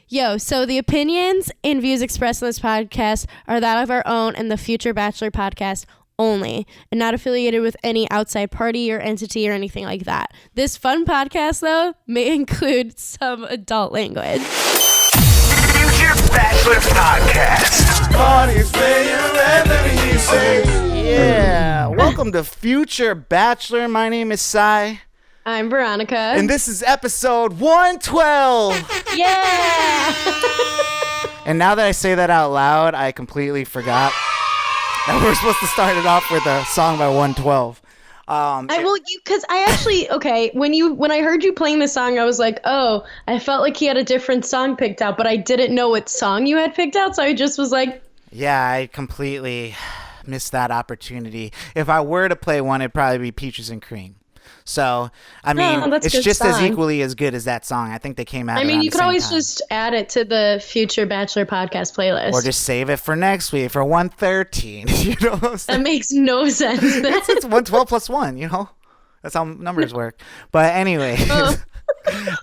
Yo, so the opinions and views expressed in this podcast are that of our own and the Future Bachelor podcast only, and not affiliated with any outside party or entity or anything like that. This fun podcast, though, may include some adult language. Future Bachelor Podcast. Party's Yeah, welcome to Future Bachelor. My name is Sai. I'm Veronica. And this is episode 112. Yeah! And now that I say that out loud, I completely forgot that we're supposed to start it off with a song by 112. When I heard you playing the song, I was like, oh, I felt like he had a different song picked out, but I didn't know what song you had picked out, so I just was like... Yeah, I completely missed that opportunity. If I were to play one, it'd probably be Peaches and Cream. So, I mean, it's just as equally as good as that song. I think they came out. I mean, you could always just add it to the Future Bachelor podcast playlist. Or just save it for next week for 113. You know what I'm saying? That makes no sense. It's 112 plus 1, you know? That's how numbers work. But anyway,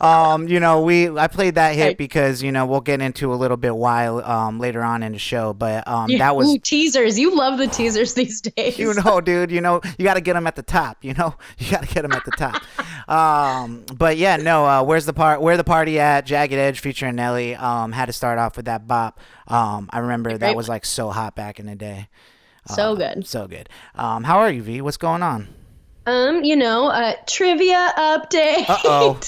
I played that hit because, we'll get into a little bit why later on in the show. But that was teasers. You love the teasers these days. Dude, you got to get them at the top. You got to get them at the top. But yeah, no. Where the party at? Jagged Edge featuring Nelly. Had to start off with that bop. I remember that was like so hot back in the day. So good. So good. How are you, V? What's going on? Trivia update. Uh-oh.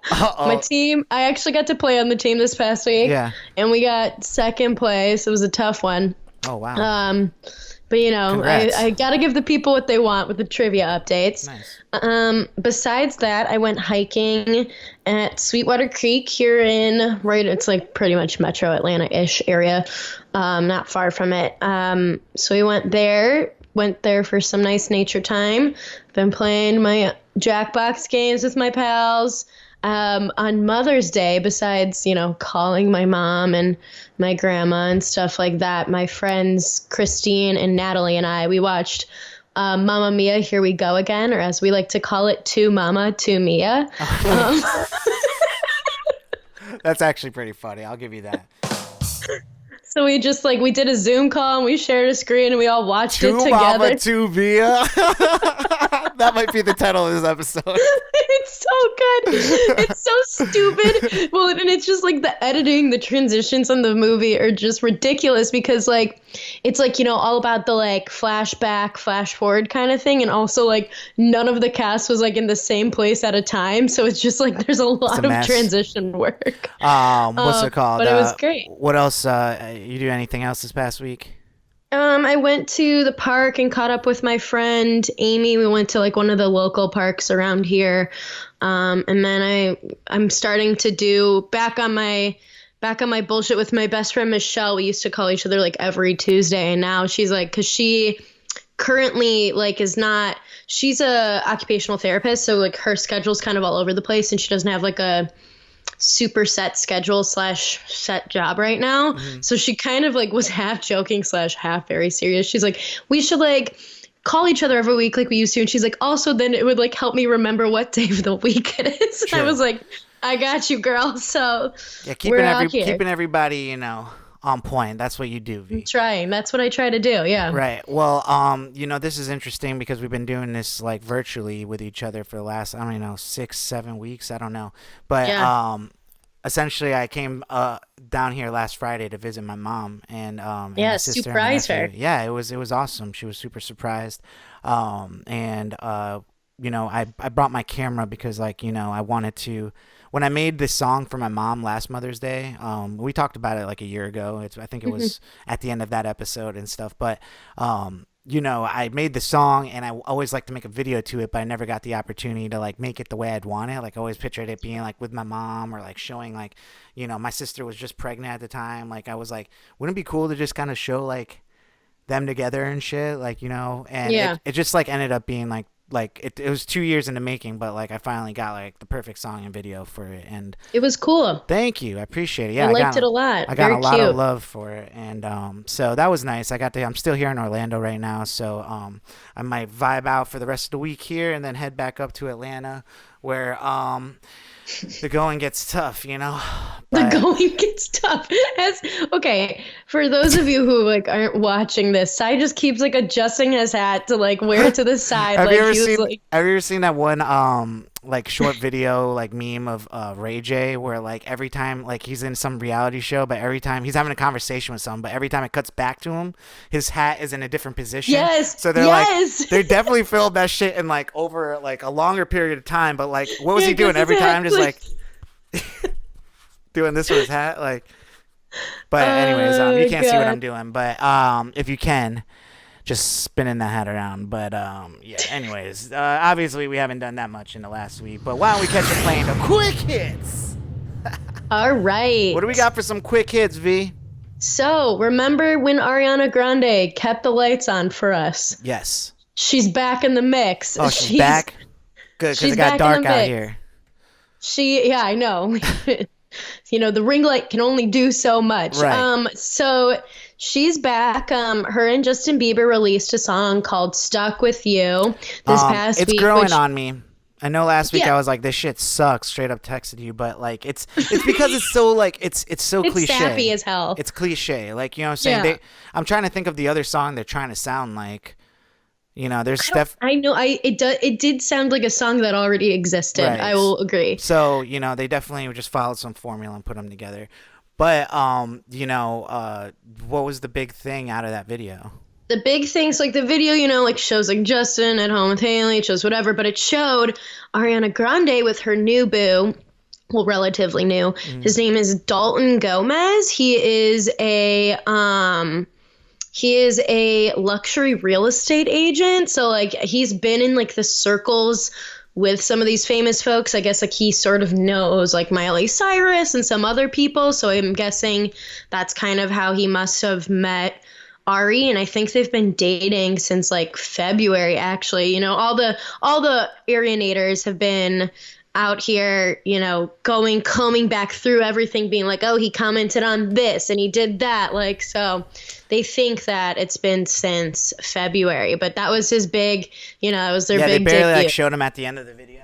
My team, I actually got to play on the team this past week. Yeah. And we got second place. It was a tough one. Oh, wow. But, I got to give the people what they want with the trivia updates. Nice. Besides that, I went hiking at Sweetwater Creek here it's like pretty much metro Atlanta-ish area. Not far from it. So we went there for some nice nature time. Been playing my Jackbox games with my pals. On Mother's Day, besides, calling my mom and my grandma and stuff like that, my friends Christine and Natalie and I, we watched Mamma Mia, Here We Go Again, or as we like to call it, To Mama, To Mia. That's actually pretty funny. I'll give you that. So we just we did a Zoom call and we shared a screen and we all watched it together. Mama, to Mia. That might be the title of this episode. It's so good. It's so stupid. Well, and it's just the editing, the transitions on the movie are just ridiculous because it's all about the flashback, flash forward kind of thing. And also none of the cast was in the same place at a time. So it's just there's a lot of transition work. What's it called? But it was great. What else? You do anything else this past week? I went to the park and caught up with my friend Amy. We went to one of the local parks around here. And then I'm starting to do back on my bullshit with my best friend Michelle. We used to call each other every Tuesday, and now she's because she currently she's a occupational therapist, so her schedule's kind of all over the place, and she doesn't have a super set schedule / set job right now. Mm-hmm. So she kind of was half joking / half very serious. She's we should call each other every week like we used to. And she's also then it would help me remember what day of the week it is. And I was I got you, girl. So yeah, keeping everybody, on point. That's what you do, V. I'm trying. That's what I try to do. Yeah. Right. Well, this is interesting because we've been doing this virtually with each other for the last, 6-7 weeks. I don't know. But essentially I came down here last Friday to visit my mom and my sister. Surprise her. Yeah, it was awesome. She was super surprised. I brought my camera because I wanted to. When I made this song for my mom last Mother's Day, we talked about it a year ago. I think it was at the end of that episode and stuff. But, I made the song and I always like to make a video to it, but I never got the opportunity to make it the way I'd want it. I always pictured it being with my mom or showing my sister was just pregnant at the time. I was wouldn't it be cool to just kind of show them together and shit, and it just ended up being it was 2 years in the making, but I finally got the perfect song and video for it, and it was cool. Thank you, I appreciate it. Yeah, I liked it a lot. I got a lot of love for it, and so that was nice. I'm still here in Orlando right now, so I might vibe out for the rest of the week here, and then head back up to Atlanta, where the going gets tough, But, The but going gets tough. Okay, for those of you who like aren't watching this, Sai just keeps like adjusting his hat to like wear it to the side. have Like you ever he was seen like, have you ever seen that one like short video like meme of Ray J where like every time like he's in some reality show, but every time he's having a conversation with someone, but every time it cuts back to him, his hat is in a different position. yes, So they're yes. like they definitely filmed that shit in like over like a longer period of time, but like what was Yeah, he doing 'cause every his hat, time? Just like doing this with his hat, like. But anyways, you can't see what I'm doing, but if you can, just spinning the hat around. But yeah. Anyways, obviously we haven't done that much in the last week. But why don't we catch a playing the quick hits? All right. What do we got for some quick hits, V? So remember when Ariana Grande kept the lights on for us? Yes. She's back in the mix. Oh, she's back. Good, because she's it got back dark in the out mix. here. Yeah, I know. You know, the ring light can only do so much. Right. So she's back. Her and Justin Bieber released a song called "Stuck with You" this past It's week. growing on me. I know last week Yeah. I was like, this shit sucks. Straight up texted you, but like it's because it's so like it's so It's cliche. sappy as hell. It's cliche. Like, you know what I'm saying? Yeah. I'm trying to think of the other song they're trying to sound like. You know, there's Steph. I know. It did sound like a song that already existed. Right. I will agree. So, you know, they definitely just followed some formula and put them together. But you know, what was the big thing out of that video? The big things, like the video, you know, like shows like Justin at home with Hailee, it shows whatever, but it showed Ariana Grande with her new boo. Well, relatively new. His name is Dalton Gomez. He is a luxury real estate agent. So like he's been in like the circles with some of these famous folks. I guess like he sort of knows like Miley Cyrus and some other people. So I'm guessing that's kind of how he must have met Ari. And I think they've been dating since like February, actually. You know, all the Arianators have been out here, you know, combing back through everything, being like, oh, he commented on this and he did that. Like, so they think that it's been since February, but that was his big, you know, it was their big they barely debut. like showed him at the end of the video.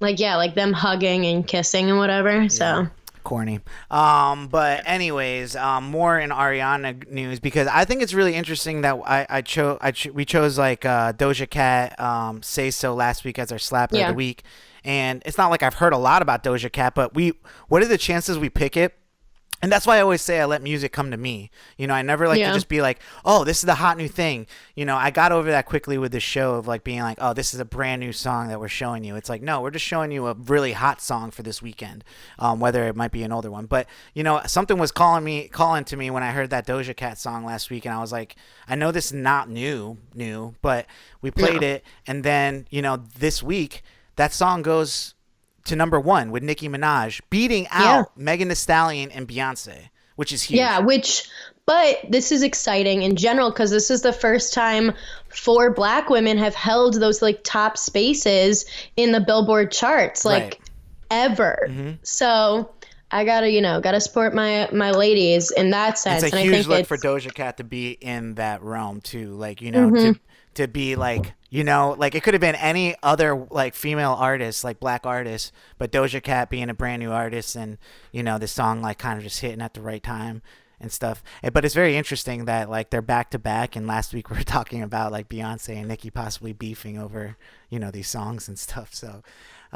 Like, yeah, like them hugging and kissing and whatever. So Corny. But anyways, more in Ariana news, because I think it's really interesting that we chose like Doja Cat, Say So last week as our slapper of the week. And it's not like I've heard a lot about Doja Cat, but what are the chances we pick it? And that's why I always say I let music come to me. You know, I never like to just be like, oh, this is the hot new thing. You know, I got over that quickly with the show of like being like, oh, this is a brand new song that we're showing you. It's like, no, we're just showing you a really hot song for this weekend, whether it might be an older one. But, you know, something was calling to me when I heard that Doja Cat song last week. And I was like, I know this is not new, but we played it. And then, you know, this week, that song goes to number 1 with Nicki Minaj, beating out Megan Thee Stallion and Beyonce, which is huge. Yeah, but this is exciting in general because this is the first time 4 Black women have held those like top spaces in the Billboard charts, like ever. Mm-hmm. So I gotta support my ladies in that sense. It's a huge look for Doja Cat to be in that realm too, like, you know, to be like, you know, like it could have been any other like female artist, like Black artist, but Doja Cat being a brand new artist and, you know, this song like kind of just hitting at the right time and stuff. But it's very interesting that like they're back to back, and last week we were talking about like Beyonce and Nicki possibly beefing over, you know, these songs and stuff. So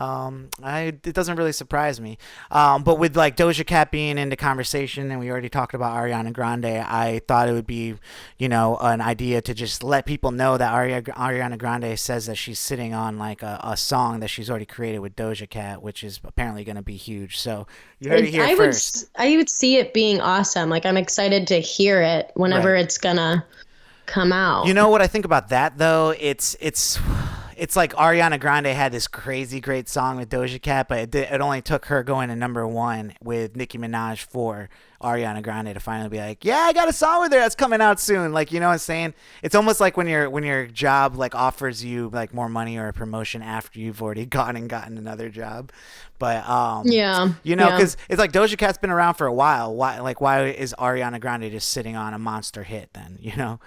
it doesn't really surprise me. But with like Doja Cat being in the conversation, and we already talked about Ariana Grande, I thought it would be, you know, an idea to just let people know that Ariana Grande says that she's sitting on like a song that she's already created with Doja Cat, which is apparently going to be huge. So you heard it here first. I would see it being awesome. Like I'm excited to hear it whenever it's gonna come out. You know what I think about that though? It's like Ariana Grande had this crazy great song with Doja Cat, but it only took her going to number 1 with Nicki Minaj for Ariana Grande to finally be like, yeah, I got a song with her that's coming out soon. Like, you know what I'm saying? It's almost like when your job like offers you like more money or a promotion after you've already gotten another job. But you know, because it's like Doja Cat's been around for a while. Why is Ariana Grande just sitting on a monster hit then? You know.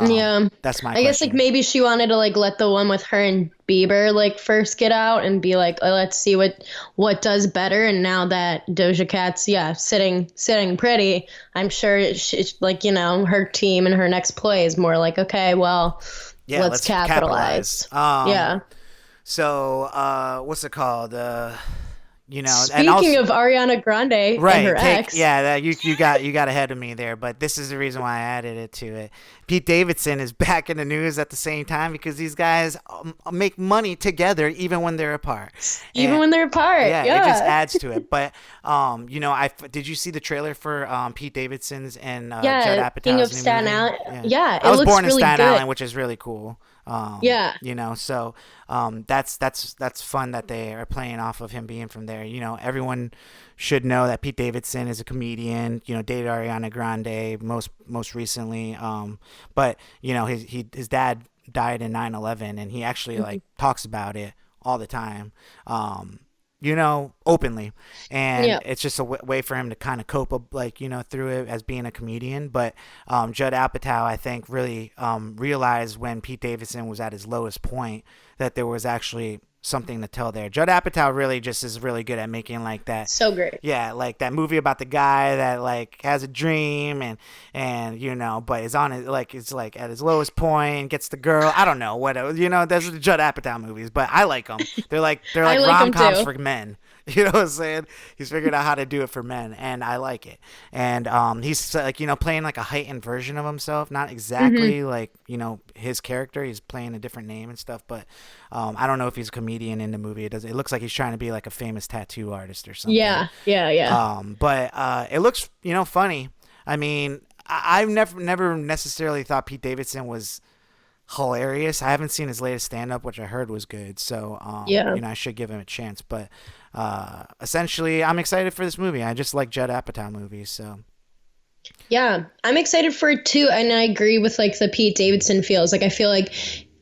Yeah. That's my I guess like question. maybe she wanted to like let the one with her and Bieber like first get out and be like, oh, let's see what does better. And now that Doja Cat's sitting pretty, I'm sure it's like, her team and her next play is more like, okay, well, Yeah, let's let's capitalize. capitalize. Yeah. So what's it called? And Speaking also. of Ariana Grande and Right, her ex. that you got ahead of me there, but this is the reason why I added it to it. Pete Davidson is back in the news at the same time because these guys make money together even when they're apart. Even when they're apart. Yeah, it just Yeah. adds to it. But I did you see the trailer for Pete Davidson's and Judd Yeah. King of Apatow's new Staten movie? Island. Yeah, Yeah. I It was looks born in really Staten good. Island, which is really cool. Yeah. So that's fun that they are playing off of him being from there. Everyone should know that Pete Davidson is a comedian. Dated Ariana Grande most recently. But his dad died in 9/11, and he actually like talks about it all the time. Openly. And Yeah. it's just a way for him to kind of cope up, like, through it as being a comedian. But Judd Apatow, I think, really realized when Pete Davidson was at his lowest point that there was actually something to tell there. Judd Apatow really just is really good at making like that. So great. Yeah, like that movie about the guy that like has a dream and but is on it like it's like at his lowest point, gets the girl. I don't know what those are the Judd Apatow movies, but I like them. They're like I like 'em rom-coms too. for men. You know what I'm saying? He's figured out how to do it for men, and I like it. And he's like playing like a heightened version of himself, not exactly like his character. He's playing a different name and stuff, but I don't know if he's a comedian in the movie. It looks like he's trying to be like a famous tattoo artist or something. Yeah. Yeah. Yeah. But it looks funny. I mean, I've never necessarily thought Pete Davidson was hilarious. I haven't seen his latest stand-up, which I heard was good. So Yeah. I should give him a chance. But essentially, I'm excited for this movie. I just like Judd Apatow movies. So Yeah, I'm excited for it too, and I agree with like the Pete Davidson feels. Like I feel like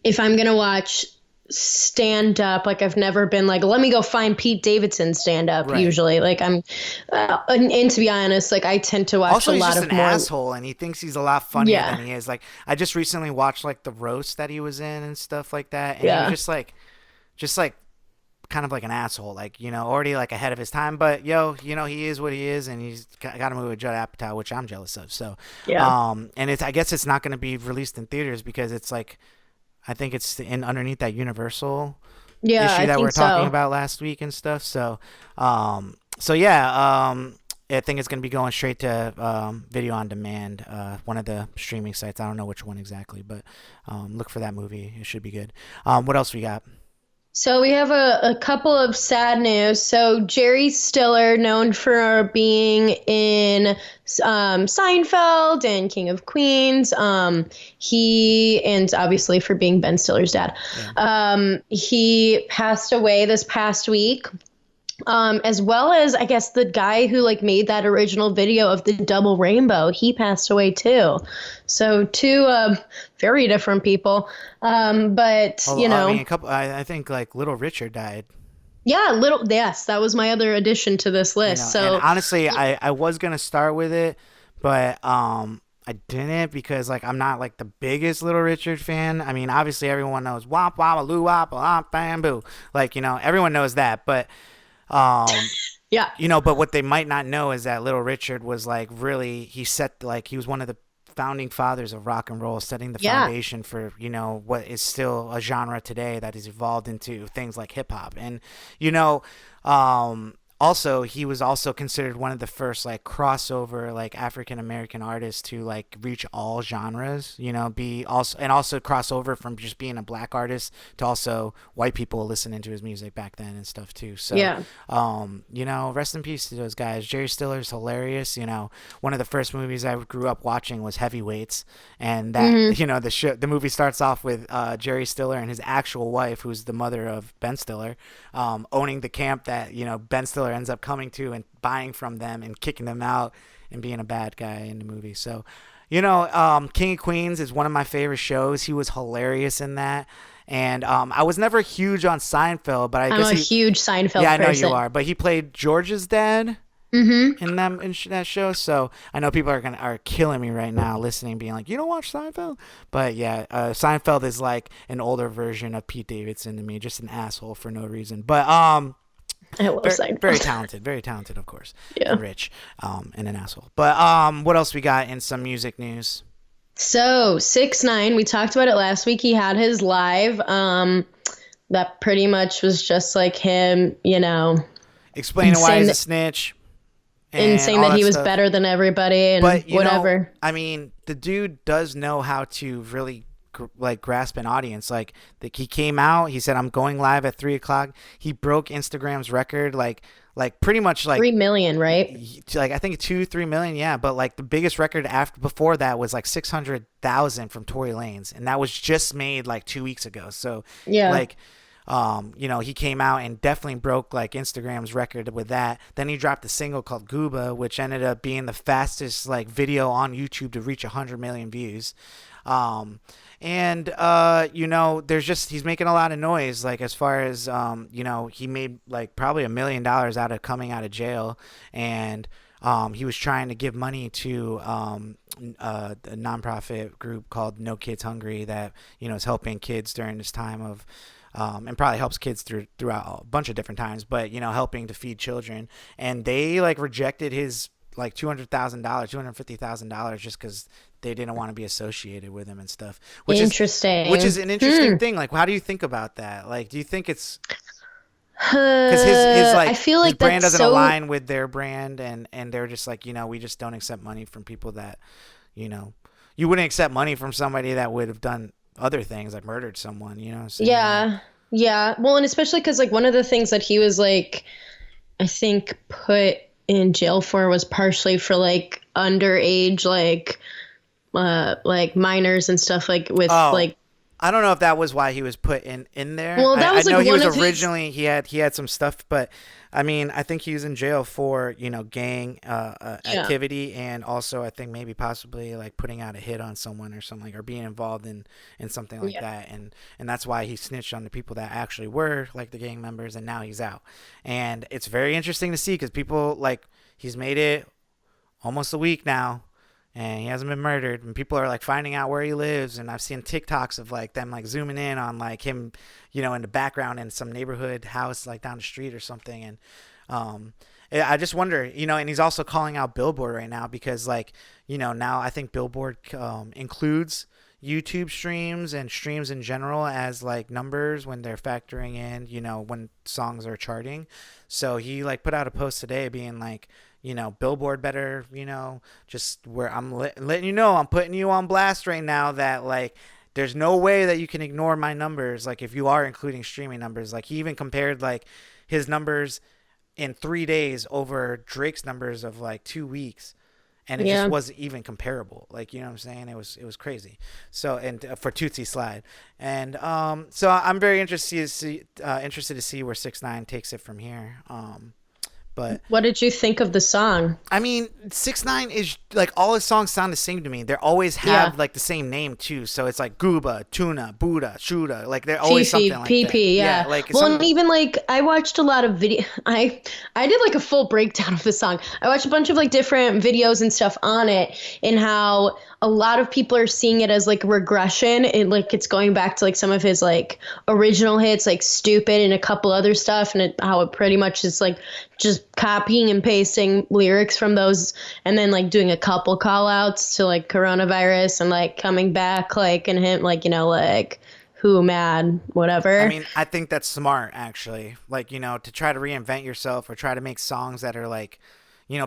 if I'm gonna watch stand up, like I've never been like, let me go find Pete Davidson stand up. Right. Usually, like and to be honest, like I tend to watch also, a he's lot just of an more. asshole, and he thinks he's a lot funnier Yeah. than he is. Like I just recently watched like the roast that he was in and stuff like that, and he Yeah. was just like kind of like an asshole, like already like ahead of his time. But he is what he is, and he's got a movie with Judd Apatow, which I'm jealous of. So Yeah. and I guess it's not going to be released in theaters because it's like I think it's in underneath that Universal Yeah, issue I that we think were talking so. about last week and stuff. So yeah, I think it's going to be going straight to video on demand, one of the streaming sites. I don't know which one exactly, but look for that movie. It should be good. What else we got? So we have a couple of sad news. So Jerry Stiller, known for being in Seinfeld and King of Queens, and obviously for being Ben Stiller's dad, he passed away this past week. As well as I guess the guy who like made that original video of the double rainbow, he passed away too. So two very different people. But Oh, I mean, a couple. I think like Little Richard died. yeah, yes, that was my other addition to this list. So And honestly, I was gonna start with it, but I didn't because like I'm not like the biggest Little Richard fan. I mean, obviously everyone knows wop wop loo wop wop bamboo, like everyone knows that, but. yeah, But what they might not know is that Little Richard was like really he was one of the founding fathers of rock and roll, setting the Yeah. foundation for what is still a genre today that has evolved into things like hip hop. And also he was also considered one of the first like crossover like African American artists to like reach all genres, be also cross over from just being a black artist to also white people listening to his music back then and stuff too. So Yeah. rest in peace to those guys. Jerry Stiller's hilarious. One of the first movies I grew up watching was Heavyweights, and that the movie starts off with Jerry Stiller and his actual wife, who's the mother of Ben Stiller, owning the camp that Ben Stiller ends up coming to and buying from them and kicking them out and being a bad guy in the movie. So King of Queens is one of my favorite shows. He was hilarious in that. And I was never huge on Seinfeld, but I I'm guess a huge Seinfeld yeah, I know person. you are. But he played George's dad that show. So I know people are killing me right now listening, being like, you don't watch Seinfeld? But yeah, Seinfeld is like an older version of Pete Davidson to me, just an asshole for no reason. But I love Seinfeld. very talented, of course, Yeah. and rich, and an asshole. But what else we got in some music news? So 6ix9ine, we talked about it last week. He had his live. That pretty much was just like him, Explaining why he's a snitch. And saying that he was better than everybody and whatever. I mean, the dude does know how to really grasp an audience. Like, he came out, he said, I'm going live at 3:00. He broke Instagram's record, like pretty much like 3 million, right? Like, I think 2-3 million, yeah. But like the biggest record before that was like 600,000 from Tory Lanez, and that was just made like 2 weeks ago. So yeah, like. He came out and definitely broke like Instagram's record with that. Then he dropped a single called Gooba, which ended up being the fastest like video on YouTube to reach 100 million views. He's making a lot of noise, like as far as, he made like probably $1 million out of coming out of jail. And, he was trying to give money to, a nonprofit group called No Kids Hungry that, is helping kids during this time of, and probably helps kids throughout a bunch of different times, but helping to feed children. And they like rejected his like $250,000 just because they didn't want to be associated with him and stuff. Which is an interesting thing. Like, how do you think about that? Like, do you think it's because I feel like his brand doesn't align with their brand, and they're just like, we just don't accept money from people that, you wouldn't accept money from somebody that would have done other things, like murdered someone, so, yeah well, and especially because like one of the things that he was like, I think, put in jail for was partially for like underage like minors and stuff, like with like, I don't know if that was why he was put in there. Well, that was I know like he one was of originally he had some stuff, but I mean, I think he was in jail for gang activity, and also I think maybe possibly like putting out a hit on someone or something, like, or being involved in something like that, and that's why he snitched on the people that actually were like the gang members, and now he's out. And it's very interesting to see because people, like, he's made it almost a week now, and he hasn't been murdered, and people are like finding out where he lives. And I've seen TikToks of like them like zooming in on like him, in the background in some neighborhood house like down the street or something. And I just wonder, and he's also calling out Billboard right now because like, now I think Billboard includes YouTube streams and streams in general as like numbers when they're factoring in, when songs are charting. So he like put out a post today being like, Billboard better, just where I'm letting I'm putting you on blast right now that like there's no way that you can ignore my numbers. Like, if you are including streaming numbers, like he even compared like his numbers in 3 days over Drake's numbers of like 2 weeks. And it just wasn't even comparable. Like, you know what I'm saying? It was crazy. So, and for Tootsie Slide. And so I'm very interested to see where 6ix9ine takes it from here. But what did you think of the song? I mean, 6ix9ine is like, all his songs sound the same to me. They always have like the same name too. So it's like Gooba, Tuna, Buddha, Shuda. Like they're always something like PP, that. Yeah. Like, well, and even like I watched a lot of video. I did like a full breakdown of the song. I watched a bunch of like different videos and stuff on it, and how a lot of people are seeing it as like regression, and like it's going back to like some of his like original hits, like Stupid and a couple other stuff, and how it pretty much is like just copying and pasting lyrics from those, and then like doing a couple call outs to like coronavirus and like coming back like, and him like, like who mad, whatever. I mean, I think that's smart actually. Like, to try to reinvent yourself or try to make songs that are like,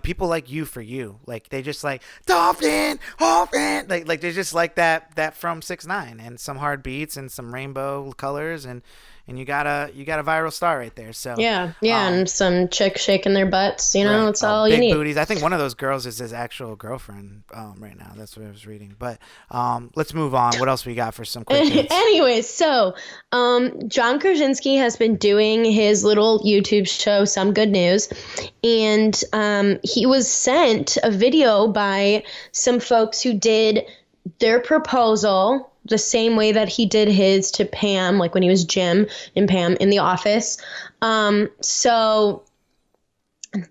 people like you for you. Like, they just like Dolphin. Like they just like that from 6ix9ine, and some hard beats and some rainbow colors, and you got a viral star right there. So and some chicks shaking their butts. Right. It's all big you need. Booties. I think one of those girls is his actual girlfriend right now. That's what I was reading. But let's move on. What else we got for some quick hits? Anyways, so John Krasinski has been doing his little YouTube show, Some Good News, and he was sent a video by some folks who did their proposal the same way that he did his to Pam, like when he was Jim and Pam in The Office. So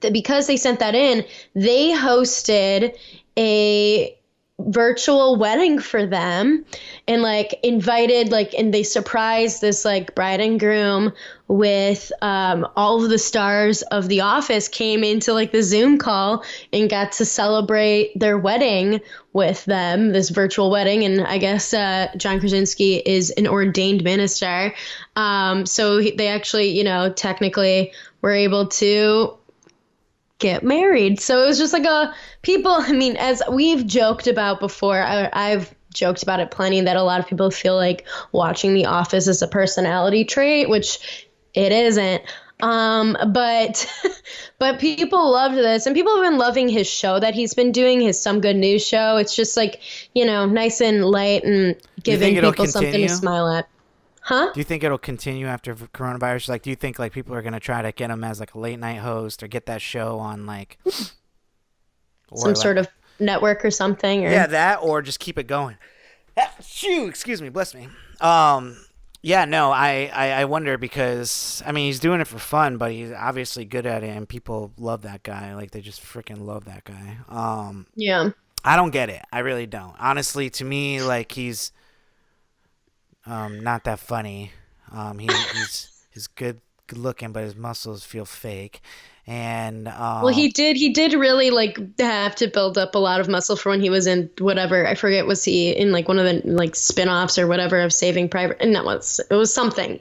because they sent that in, they hosted a virtual wedding for them and like invited like and they surprised this like bride and groom with all of the stars of The Office came into like the Zoom call and got to celebrate their wedding with them, this virtual wedding. And I guess John Krasinski is an ordained minister, so they actually, you know, technically were able to get married. So it was just like I mean, as we've joked about before, I've joked about it plenty, that a lot of people feel like watching The Office is a personality trait, which it isn't. But but people loved this, and people have been loving his show that he's been doing, his Some Good News show. It's just like, you know, nice and light and giving people something to smile at. Huh? Do you think it'll continue after coronavirus? Like, do you think like people are gonna try to get him as like a late night host or get that show on like some sort of network or something? Or... Yeah, that, or just keep it going. Shoo, excuse me, bless me. Yeah, no, I wonder, because I mean he's doing it for fun, but he's obviously good at it, and people love that guy. Like, they just freaking love that guy. Yeah. I don't get it. I really don't. Honestly, to me, like, he's not that funny. He's good looking, but his muscles feel fake. And well, he did really like have to build up a lot of muscle for when he was in whatever, I forget, was he in like one of the like spin-offs or whatever of Saving Private, and it was something,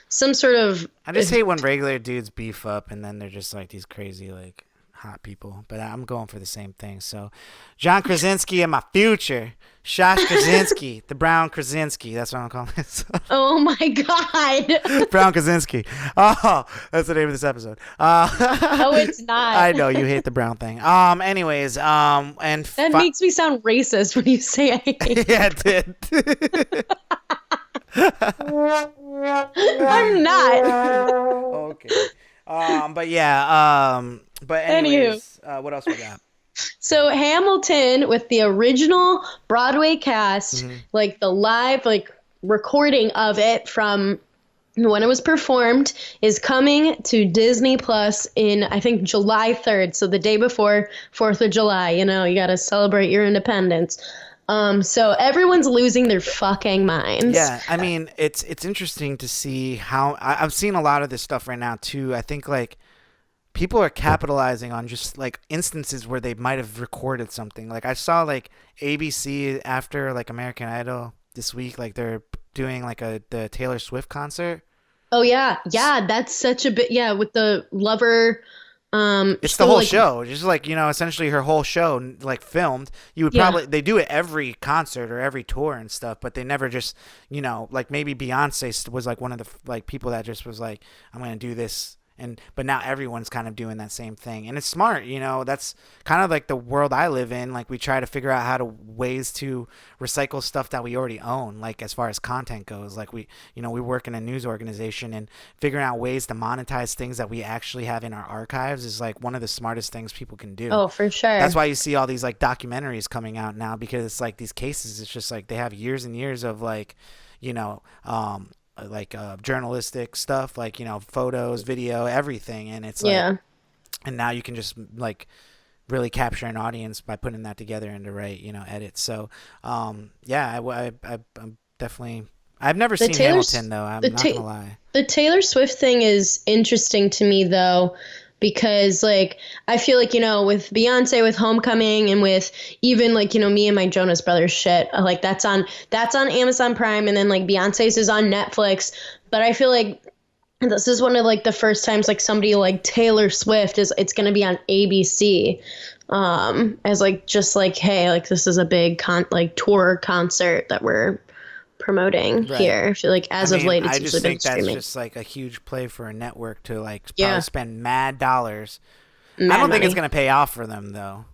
some sort of. I just hate when regular dudes beef up and then they're just like these crazy like hot people, but I'm going for the same thing. So John Krasinski in my future, Shosh Krasinski, the Brown Krasinski, that's what I'm calling it. Oh my god. Brown Krasinski. Oh, that's the name of this episode. No, it's not. I know you hate the brown thing. Anyways, and that makes me sound racist when you say I hate. Yeah, it did. I'm not. Okay. But yeah, but anyways, what else we got? So Hamilton, with the original Broadway cast, like the live like recording of it from when it was performed, is coming to Disney Plus in, I think, July 3rd. So the day before 4th of July, you know, you got to celebrate your independence. So everyone's losing their fucking minds. Yeah, I mean, it's interesting to see how I've seen a lot of this stuff right now too. I think like people are capitalizing on just like instances where they might have recorded something. Like I saw like ABC after like American Idol this week, like they're doing like the Taylor Swift concert. Oh yeah, that's such a bit. Yeah, with the Lover. It's the whole show, just like, you know, essentially her whole show like filmed. You would probably, they do it every concert or every tour and stuff, but they never just, you know, like maybe Beyonce was like one of the like people that just was like, I'm gonna do this. But now everyone's kind of doing that same thing, and it's smart, you know. That's kind of like the world I live in. Like, we try to figure out ways to recycle stuff that we already own, like as far as content goes. Like, we work in a news organization, and figuring out ways to monetize things that we actually have in our archives is like one of the smartest things people can do. Oh, for sure. That's why you see all these like documentaries coming out now, because it's like these cases, it's just like they have years and years of like, you know, journalistic stuff, like, you know, photos, video, everything, and it's like, and now you can just like really capture an audience by putting that together into right, you know, edits. So I'm definitely, I've never seen Hamilton though, I'm not gonna lie. The Taylor Swift thing is interesting to me though, because like I feel like, you know, with Beyonce, with Homecoming, and with even like, you know, me and my Jonas Brothers shit, like that's on Amazon Prime, and then like Beyonce's is on Netflix. But I feel like this is one of like the first times like somebody like Taylor Swift it's going to be on ABC as like just like, hey, like this is a big tour concert that we're promoting here. I feel like of late it's usually been streaming. I just think that's just like a huge play for a network to like probably spend mad dollars. Mad I don't think money. it's gonna pay off for them though.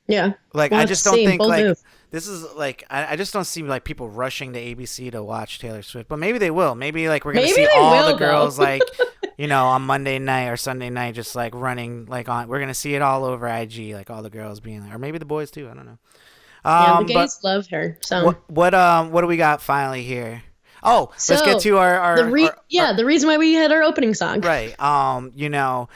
Yeah, like I just don't think like this is like I just don't see like people rushing to ABC to watch Taylor Swift. But maybe they will. Maybe like we're gonna see all the girls like you know, on Monday night or Sunday night just like running like on. We're gonna see it all over IG, like all the girls being there, or maybe the boys too. I don't know. The gays love her. So what do we got finally here? Oh, let's get to our the reason why we had our opening song. Right. You know,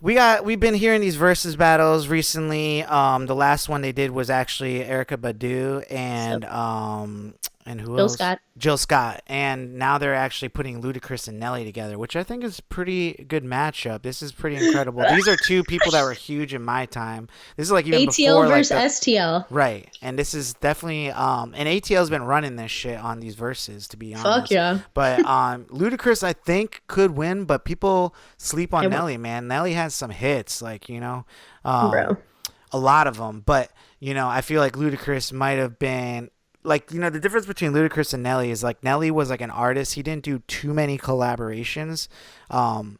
we've been hearing these versus battles recently. The last one they did was actually Erykah Badu and who Jill else? Scott. Jill Scott. And now they're actually putting Ludacris and Nelly together, which I think is a pretty good matchup. This is pretty incredible. These are two people that were huge in my time. This is like even ATL before versus like STL. right. And this is definitely and ATL's been running this shit on these verses, to be honest. Fuck yeah. But Ludacris I think could win, but people sleep on Nelly, man. Nelly has some hits, like, Bro. a lot of them. But, I feel like Ludacris might have been like, the difference between Ludacris and Nelly is like Nelly was like an artist. He didn't do too many collaborations. And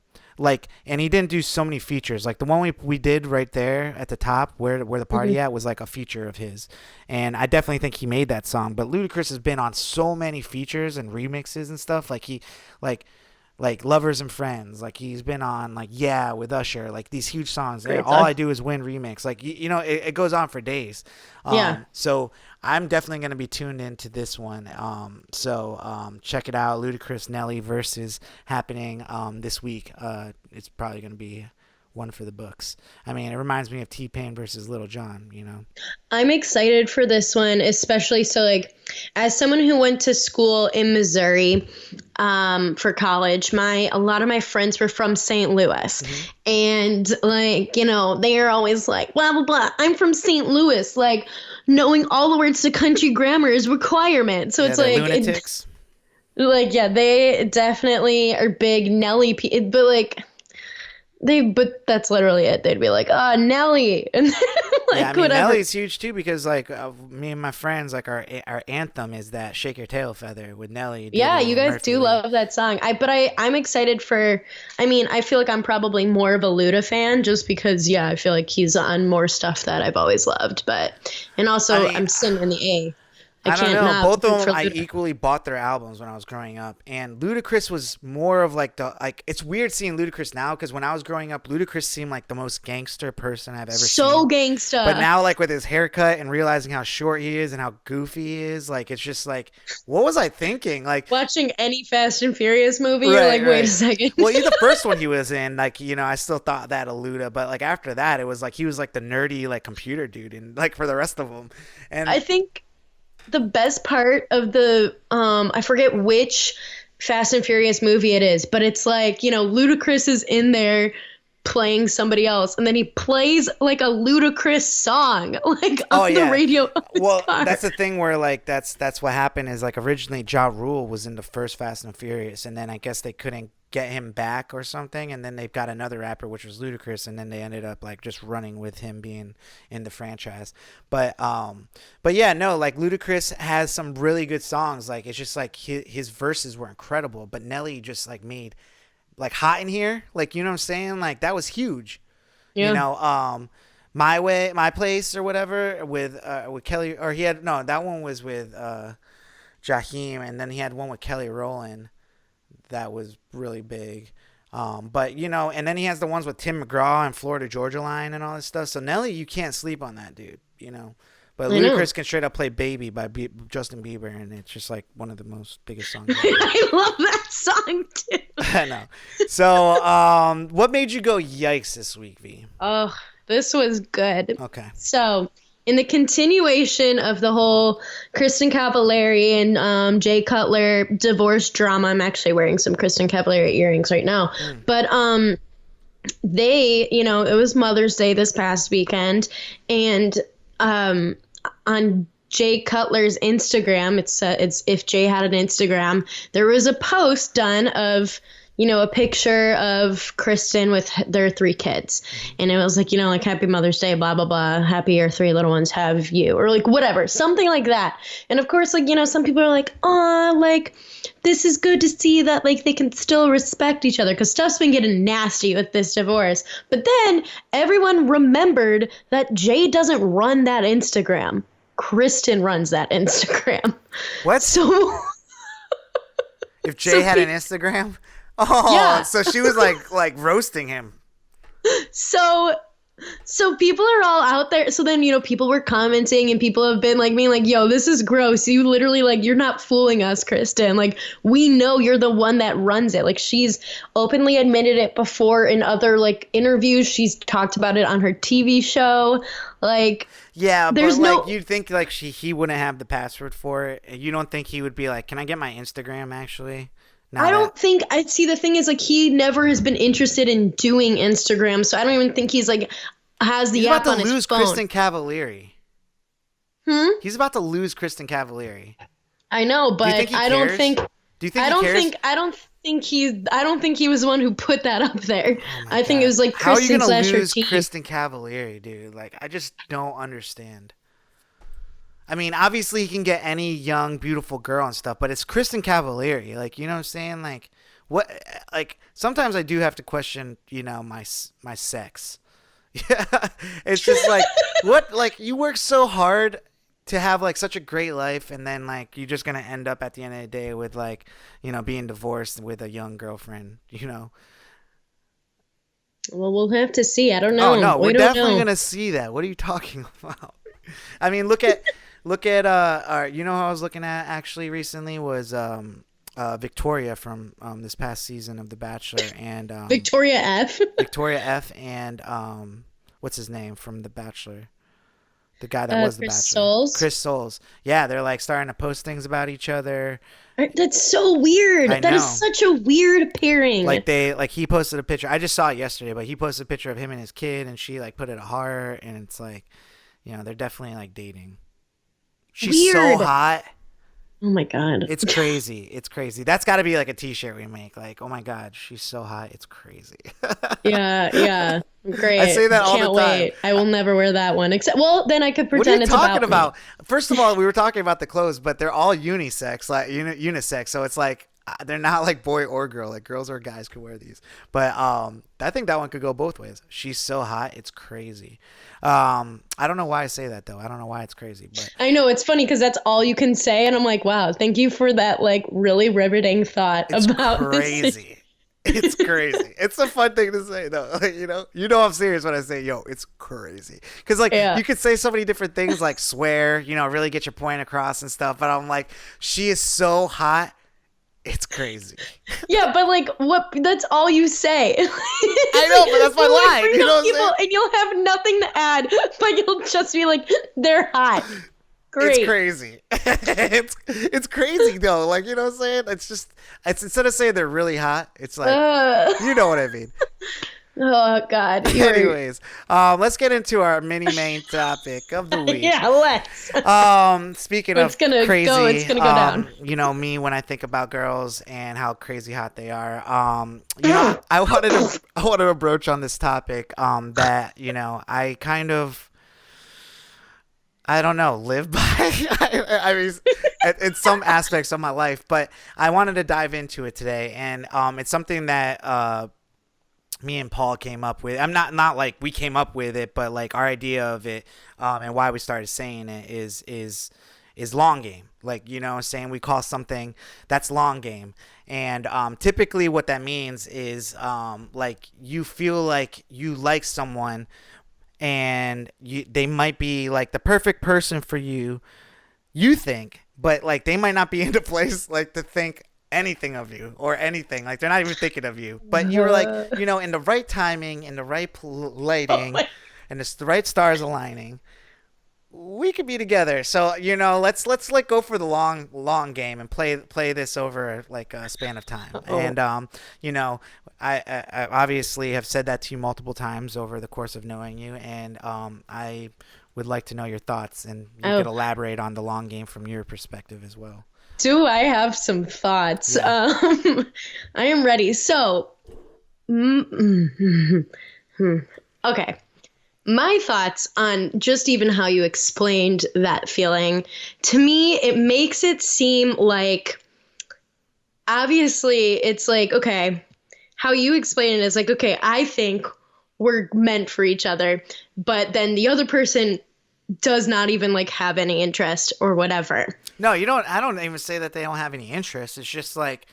he didn't do so many features. Like the one we did right there at the top where the party at was like a feature of his. And I definitely think he made that song. But Ludacris has been on so many features and remixes and stuff. Like Lovers and Friends, like he's been on like Yeah with Usher, like these huge songs. All I Do Is Win remix, like it goes on for days. So I'm definitely gonna be tuned into this one. So check it out, Ludacris Nelly versus happening this week. It's probably gonna be one for the books. I mean, it reminds me of T-Pain versus Little John, I'm excited for this one, especially so like as someone who went to school in Missouri for college, a lot of my friends were from St. Louis. And like, they are always like, blah, blah, blah. I'm from St. Louis. Like knowing all the words to country grammar is requirement. So it's like, lunatics. They definitely are big Nelly, but like, but that's literally it. They'd be like, "Oh, Nelly," and like whatever. Nelly's huge too because like me and my friends, like our anthem is that "Shake Your Tail Feather" with Nelly. Yeah, you guys do love that song. I'm excited for. I mean, I feel like I'm probably more of a Luda fan just because I feel like he's on more stuff that I've always loved. And also I'm singing the A. I don't know. Both of them, I equally bought their albums when I was growing up. And Ludacris was more of like it's weird seeing Ludacris now because when I was growing up, Ludacris seemed like the most gangster person I've ever seen. So gangster. But now, like with his haircut and realizing how short he is and how goofy he is, like it's just like, what was I thinking? Like watching any Fast and Furious movie, you're like, wait a second. Well, the first one he was in, like I still thought that of Luda, but like after that, it was like he was like the nerdy like computer dude, and like for the rest of them, and I think. The best part of the I forget which Fast and Furious movie it is, but it's like, Ludacris is in there playing somebody else, and then he plays like a Ludacris song like on the radio. Well, that's the thing where like that's what happened is like originally Ja Rule was in the first Fast and Furious, and then I guess they couldn't get him back or something, and then they've got another rapper which was Ludacris, and then they ended up like just running with him being in the franchise. But yeah, no, like Ludacris has some really good songs. Like it's just like his verses were incredible, but Nelly just like made like Hot in Here, like, you know what I'm saying? Like that was huge. My Way, My Place or whatever with Kelly, or that one was with Jaheim, and then he had one with Kelly Rowland that was really big. But and then he has the ones with Tim McGraw and Florida Georgia Line and all this stuff. So Nelly, you can't sleep on that dude, But Ludacris can straight up play Baby by Justin Bieber, and it's just like one of the most biggest songs. I love that song too. I know. So what made you go yikes this week, V? Oh, this was good. Okay. So in the continuation of the whole Kristen Cavallari and Jay Cutler divorce drama, I'm actually wearing some Kristen Cavallari earrings right now. But they, it was Mother's Day this past weekend, and on Jay Cutler's Instagram, it's if Jay had an Instagram, there was a post done of a picture of Kristen with their 3 kids. And it was like, like Happy Mother's Day, blah, blah, blah. Happy your 3 little ones have you, or like whatever, something like that. And of course, like, some people are like, oh, like this is good to see that like they can still respect each other, because stuff's been getting nasty with this divorce. But then everyone remembered that Jay doesn't run that Instagram. Kristen runs that Instagram. What? So if Jay had an Instagram? Oh, yeah. So she was like roasting him. So So people are all out there. So then, people were commenting and people have been like being like, yo, this is gross. You literally like, you're not fooling us, Kristen. Like, we know you're the one that runs it. Like, she's openly admitted it before in other like interviews. She's talked about it on her TV show. Like, Yeah, there's but like no, you'd think like he wouldn't have the password for it. You don't think he would be like, "Can I get my Instagram actually?" Now I that don't think I see the thing is like he never has been interested in doing Instagram. So I don't even think he's like has the he's about app to on his lose phone. Kristen Cavallari. Hmm? He's about to lose Kristen Cavallari. I know, Do you think but he I don't cares? think Do you think he cares? I don't think he was the one who put that up there. Oh my I think it God. was like How are you Kristen gonna slash her lose team. Kristen Cavallari, dude? Like, I just don't understand. I mean, obviously he can get any young, beautiful girl and stuff, but it's Kristen Cavallari. Like, you know what I'm saying? Like, what? Like, sometimes I do have to question, my sex. Yeah, it's just like, what? Like, you work so hard to have like such a great life, and then like you're just gonna end up at the end of the day with like, being divorced with a young girlfriend. Well, we'll have to see. I don't Oh know. no, we're We don't definitely know. gonna see that. What are you talking about? I mean, look at who I was looking at actually recently was Victoria from this past season of The Bachelor, and Victoria F. Victoria F and what's his name from The Bachelor? The guy that was The Chris Bachelor. Soules. Chris Soules. Yeah, they're like starting to post things about each other. That's so weird. I That is know. such a weird pairing. Like he posted a picture. I just saw it yesterday, but he posted a picture of him and his kid, and she like put it a heart, and it's like, they're definitely like dating. She's so Weird. hot. Oh my God. It's crazy. It's crazy. That's got to be like a T-shirt we make. Like, oh my God, she's so hot. It's crazy. Yeah. Great. I say that all Can't the time. wait. I will never wear that one. Except, well, then I could What are pretend you it's talking about about? First of all, we were talking about the clothes, but they're all unisex, like unisex. So it's like they're not like boy or girl. Like girls or guys could wear these. But I think that one could go both ways. She's so hot, it's crazy. I don't know why I say that though. I don't know why it's crazy, but I know it's funny because that's all you can say, and I'm like, wow, thank you for that like really riveting thought it's about this. crazy. It's crazy. It's a fun thing to say, though. Like, I'm serious when I say, "Yo, it's crazy." Because like Yeah. you could say so many different things, like swear, really get your point across and stuff. But I'm like, she is so hot, it's crazy. Yeah, but like, what? That's all you say. I know, but that's my line. Bring You know up what I'm people, saying? and you'll have nothing to add, but you'll just be like, they're hot. Great. It's crazy. it's crazy though. Like, you know what I'm saying? It's instead of saying they're really hot, it's like you know what I mean. Oh God. You're- Anyways, let's get into our mini main topic of the week. Yeah, let's. Speaking It's of gonna crazy, go- it's gonna go down. Me when I think about girls and how crazy hot they are. I wanted to broach on this topic. That I kind of. I don't know, live by. I mean, in some aspects of my life, but I wanted to dive into it today, and it's something that me and Paul came up with. I'm not like we came up with it, but like our idea of it, and why we started saying it is long game. Like, saying we call something that's long game, and typically what that means is like you feel like you like someone. And they might be like the perfect person for you think, but like they might not be in the place like to think anything of you or anything. Like they're not even thinking of you, but you're like, in the right timing, in the right lighting, and it's the right stars aligning. We could be together. So, let's like go for the long game and play this over like a span of time. Uh-oh. And I obviously have said that to you multiple times over the course of knowing you, and I would like to know your thoughts, and you could elaborate on the long game from your perspective as well. Do I have some thoughts? Yeah. I am ready. So, okay. My thoughts on just even how you explained that feeling, to me, it makes it seem like, obviously, it's like, okay, how you explain it is like, okay, I think we're meant for each other, but then the other person does not even like have any interest or whatever. No, you don't. I don't even say that they don't have any interest. It's just like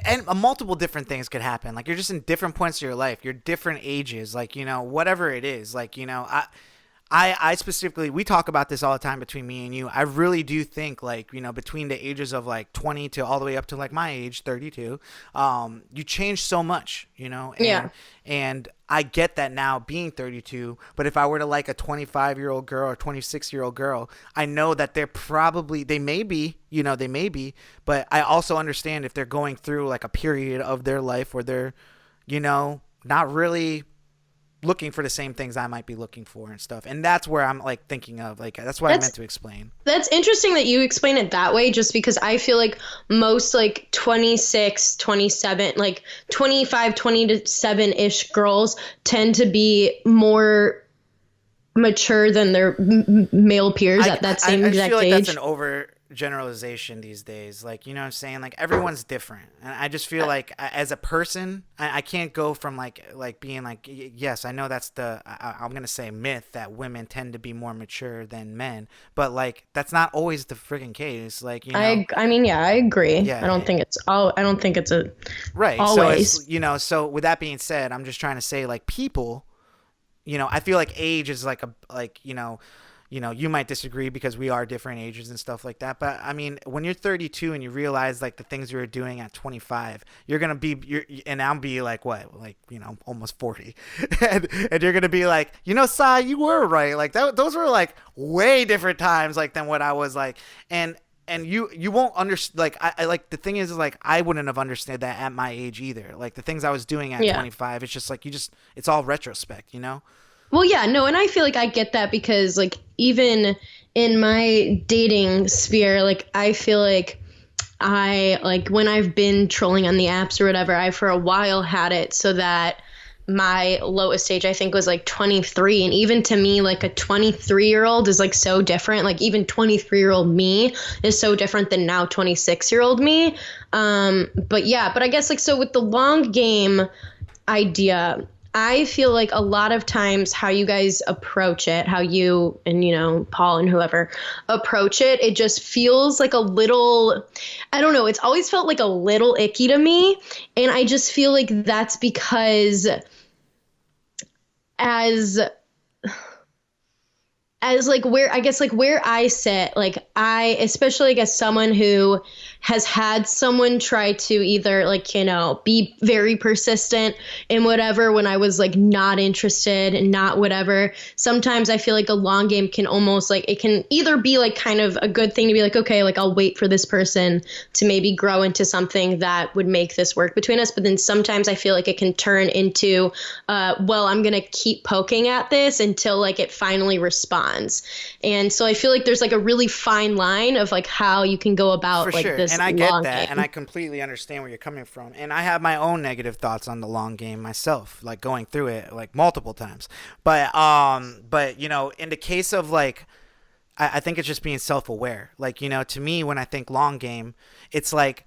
and multiple different things could happen. Like you're just in different points of your life. You're different ages. Like, you know, whatever it is. Like, you know, I specifically, we talk about this all the time between me and you. I really do think, like, you know, between the ages of like 20 to all the way up to like my age, 32, you change so much, you know, Yeah. and I get that now being 32, but if I were to like a 25-year-old girl or 26-year-old girl, I know that they may be, you know, they may be, but I also understand if they're going through like a period of their life where they're, you know, not really looking for the same things I might be looking for and stuff. And that's where I'm like thinking of, like, that's what I meant to explain. That's interesting that you explain it that way, just because I feel like most like 26, 27, like 25, 27-ish girls tend to be more mature than their male peers at that same exact I feel like age. that's an overgeneralization these days. Like, you know what I'm saying? Like, everyone's different. And I just feel like as a person, I can't go from like being like, yes, I know that's I'm going to say myth that women tend to be more mature than men. But like, that's not always the freaking case. Like, you know. I mean, yeah, I agree. Yeah. I don't think it's a Right. always. So it's, you know, so with that being said, I'm just trying to say, like, people, you know, I feel like age is like you know, you might disagree because we are different ages and stuff like that. But I mean, when you're 32 and you realize like the things you were doing at 25, and I'll be like, what, like, you know, almost 40, and you're going to be like, you know, Sai, you were right. Like those were like way different times, like than what I was like. And you won't understand. Like I like, the thing is like I wouldn't have understood that at my age either. Like the things I was doing at 25, it's just like it's all retrospect, you know. Well, yeah, no, and I feel like I get that because like even in my dating sphere, like I feel like I like when I've been trolling on the apps or whatever, I for a while had it so that my lowest age I think was like 23, and even to me like a 23-year-old is like so different. Like even 23-year-old me is so different than now 26-year-old me. But yeah, but I guess like so with the long game idea, I feel like a lot of times how you guys approach it, how you and, you know, Paul and whoever approach it, it just feels like a little, I don't know, it's always felt like a little icky to me. And I just feel like that's because as like where I sit, like I, especially I guess someone who has had someone try to either like, you know, be very persistent in whatever when I was like not interested and not whatever. Sometimes I feel like a long game can almost like, it can either be like kind of a good thing to be like, okay, like I'll wait for this person to maybe grow into something that would make this work between us. But then sometimes I feel like it can turn into, well, I'm going to keep poking at this until like it finally responds. And so I feel like there's like a really fine line of like how you can go about For like sure. this And I get long that, game. and I completely understand where you're coming from. And I have my own negative thoughts on the long game myself, like going through it like multiple times. But you know, in the case of like, I think it's just being self-aware. Like, you know, to me, when I think long game, it's like